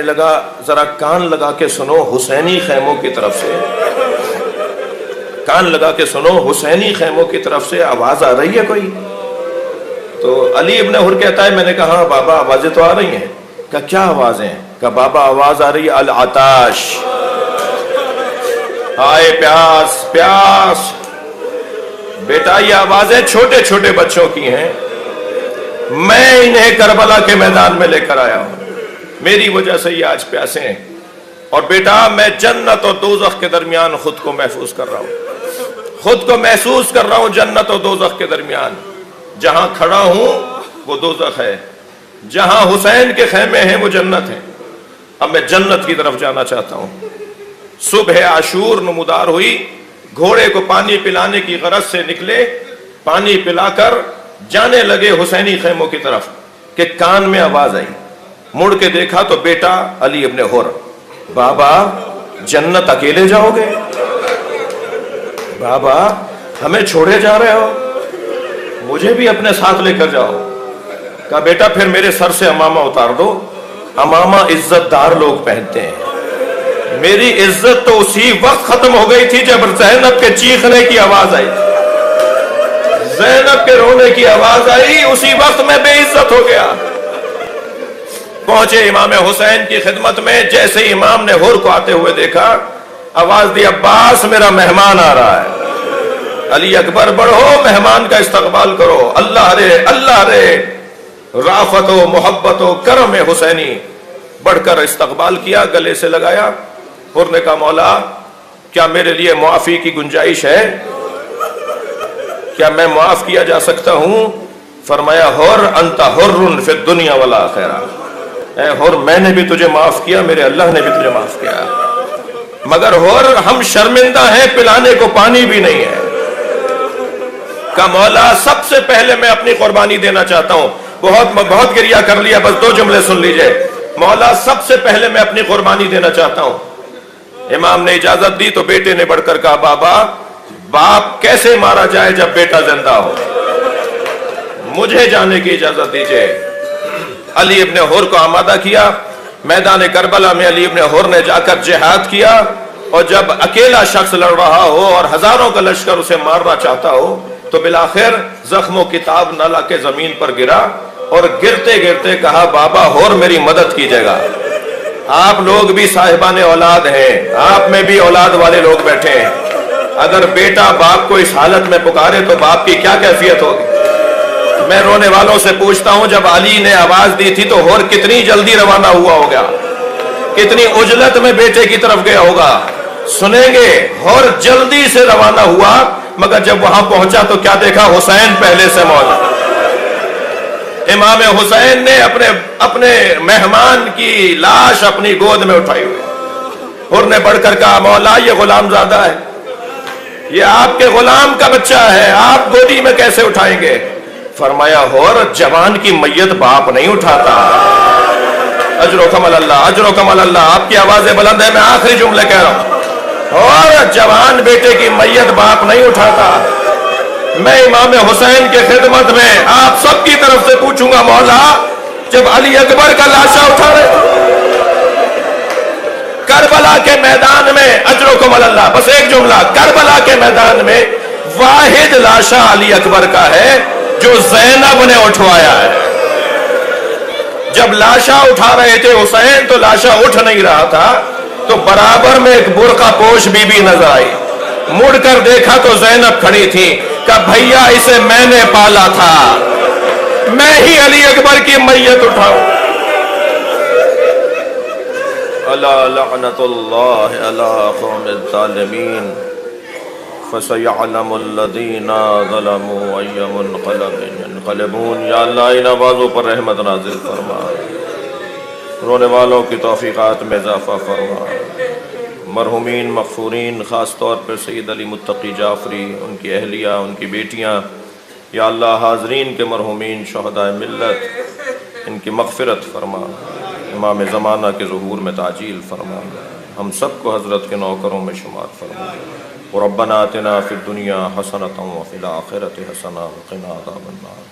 لگا ذرا کان لگا کے سنو حسینی خیموں کی طرف سے، کان لگا کے سنو حسینی خیموں کی طرف سے آواز آ رہی ہے کوئی؟ تو علی ابن حر کہتا ہے میں نے کہا بابا آوازیں تو آ رہی ہیں۔ کہا کیا آوازیں؟ کہا بابا آواز آ رہی ہے العطاش، آئے پیاس پیاس۔ بیٹا یہ آوازیں چھوٹے چھوٹے بچوں کی ہیں، میں انہیں کربلا کے میدان میں لے کر آیا ہوں، میری وجہ سے یہ آج پیاسے ہیں، اور بیٹا میں جنت اور دوزخ کے درمیان خود کو محفوظ کر رہا ہوں، خود کو محسوس کر رہا ہوں جنت اور دوزخ کے درمیان۔ جہاں کھڑا ہوں وہ دوزخ ہے، جہاں حسین کے خیمے ہیں وہ جنت ہے۔ اب میں جنت کی طرف جانا چاہتا ہوں۔ صبح عاشور نمودار ہوئی، گھوڑے کو پانی پلانے کی غرض سے نکلے، پانی پلا کر جانے لگے حسینی خیموں کی طرف کہ کان میں آواز آئی، مڑ کے دیکھا تو بیٹا علی ابن حر۔ بابا جنت اکیلے جاؤ گے؟ بابا ہمیں چھوڑے جا رہے ہو؟ مجھے بھی اپنے ساتھ لے کر جاؤ۔ کہا بیٹا پھر میرے سر سے امامہ اتار دو، امامہ عزت دار لوگ پہنتے ہیں، میری عزت تو اسی وقت ختم ہو گئی تھی جب زینب کے چیخنے کی آواز آئی، زینب کے رونے کی آواز آئی، اسی وقت میں بے عزت ہو گیا۔ پہنچے امام حسین کی خدمت میں، جیسے ہی امام نے حر کو آتے ہوئے دیکھا آواز دی عباس میرا مہمان آ رہا ہے، علی اکبر بڑھو مہمان کا استقبال کرو، اللہ رے رافت و محبت و کرم حسینی بڑھ کر استقبال کیا، گلے سے لگایا۔ حر نے کہا مولا کیا میرے لیے معافی کی گنجائش ہے؟ کیا میں معاف کیا جا سکتا ہوں؟ فرمایا حر انت حر فی الدنیا والآخرہ، اے حر میں نے بھی تجھے معاف کیا، میرے اللہ نے بھی تجھے معاف کیا، مگر حر ہم شرمندہ ہیں، پلانے کو پانی بھی نہیں ہے۔ کہ مولا سب سے پہلے میں اپنی قربانی دینا چاہتا ہوں، بہت گریہ کر لیا، بس 2 جملے سن لیجئے۔ مولا سب سے پہلے میں اپنی قربانی دینا چاہتا ہوں۔ امام نے اجازت دی تو بیٹے نے بڑھ کر کہا بابا باپ کیسے مارا جائے جب بیٹا زندہ ہو، مجھے جانے کی اجازت دیجئے۔ علی ابن حر کو آمادہ کیا، میدان کربلا میں علی ابن حر نے جا کر جہاد کیا، اور جب اکیلا شخص لڑ رہا ہو اور ہزاروں کا لشکر اسے مارنا چاہتا ہو تو بالآخر زخم و کتاب نہ لا کے زمین پر گرا، اور گرتے گرتے کہا بابا حر میری مدد کیجیے گا۔ آپ لوگ بھی صاحبان اولاد ہیں، آپ میں بھی اولاد والے لوگ بیٹھے ہیں، اگر بیٹا باپ کو اس حالت میں پکارے تو باپ کی کیا کیفیت ہوگی؟ میں رونے والوں سے پوچھتا ہوں جب علی نے آواز دی تھی تو حر کتنی جلدی روانہ ہوا ہوگا، کتنی عجلت میں بیٹے کی طرف گیا ہوگا۔ سنیں گے حر جلدی سے روانہ ہوا، مگر جب وہاں پہنچا تو کیا دیکھا؟ حسین پہلے سے موجود۔ امام حسین نے اپنے مہمان کی لاش اپنی گود میں اٹھائی ہوئی۔ حر نے بڑھ کر کہا مولا یہ غلام زادہ ہے، یہ آپ کے غلام کا بچہ ہے، آپ گودی میں کیسے اٹھائیں گے؟ فرمایا حر جوان کی میت باپ نہیں اٹھاتا۔ اجر و کمال اللہ، اجر و کمال اللہ، آپ کی آوازیں بلند ہے، میں آخری جملے کہہ رہا ہوں۔ اور جوان بیٹے کی میت باپ نہیں اٹھاتا۔ میں امام حسین کے خدمت میں آپ سب کی طرف سے پوچھوں گا مولا جب علی اکبر کا لاشا اٹھا رہے کربلا کے میدان میں، اجر و کمال اللہ، بس ایک جملہ، کربلا کے میدان میں واحد لاشا علی اکبر کا ہے جو زینب نے اٹھوایا ہے۔ جب لاشا اٹھا رہے تھے حسین تو لاشا اٹھ نہیں رہا تھا، تو برابر میں ایک برقع پوش بی بی نظر آئی، مڑ کر دیکھا تو زینب کھڑی تھی، کہ بھیا اسے میں نے پالا تھا، میں ہی علی اکبر کی میت اٹھاؤں۔ الا لعنت اللہ علی قوم الظالمین فسیعلم الذین ظلموا ای منقلب ینقلبون۔ یا اللہ ان آوازوں پر رحمت نازل فرما، رونے والوں کی توفیقات میں اضافہ فرما، مرحومین مغفورین خاص طور پر سید علی متقی جعفری، ان کی اہلیہ، ان کی بیٹیاں، یا اللہ حاضرین کے مرحومین شہداء ملت ان کی مغفرت فرما، امام زمانہ کے ظہور میں تعجیل فرما، ہم سب کو حضرت کے نوکروں میں شمار فرما۔ ربنا آتنا فی الدنیا حسنۃ وفی الآخرۃ حسنۃ وقنا عذاب النار۔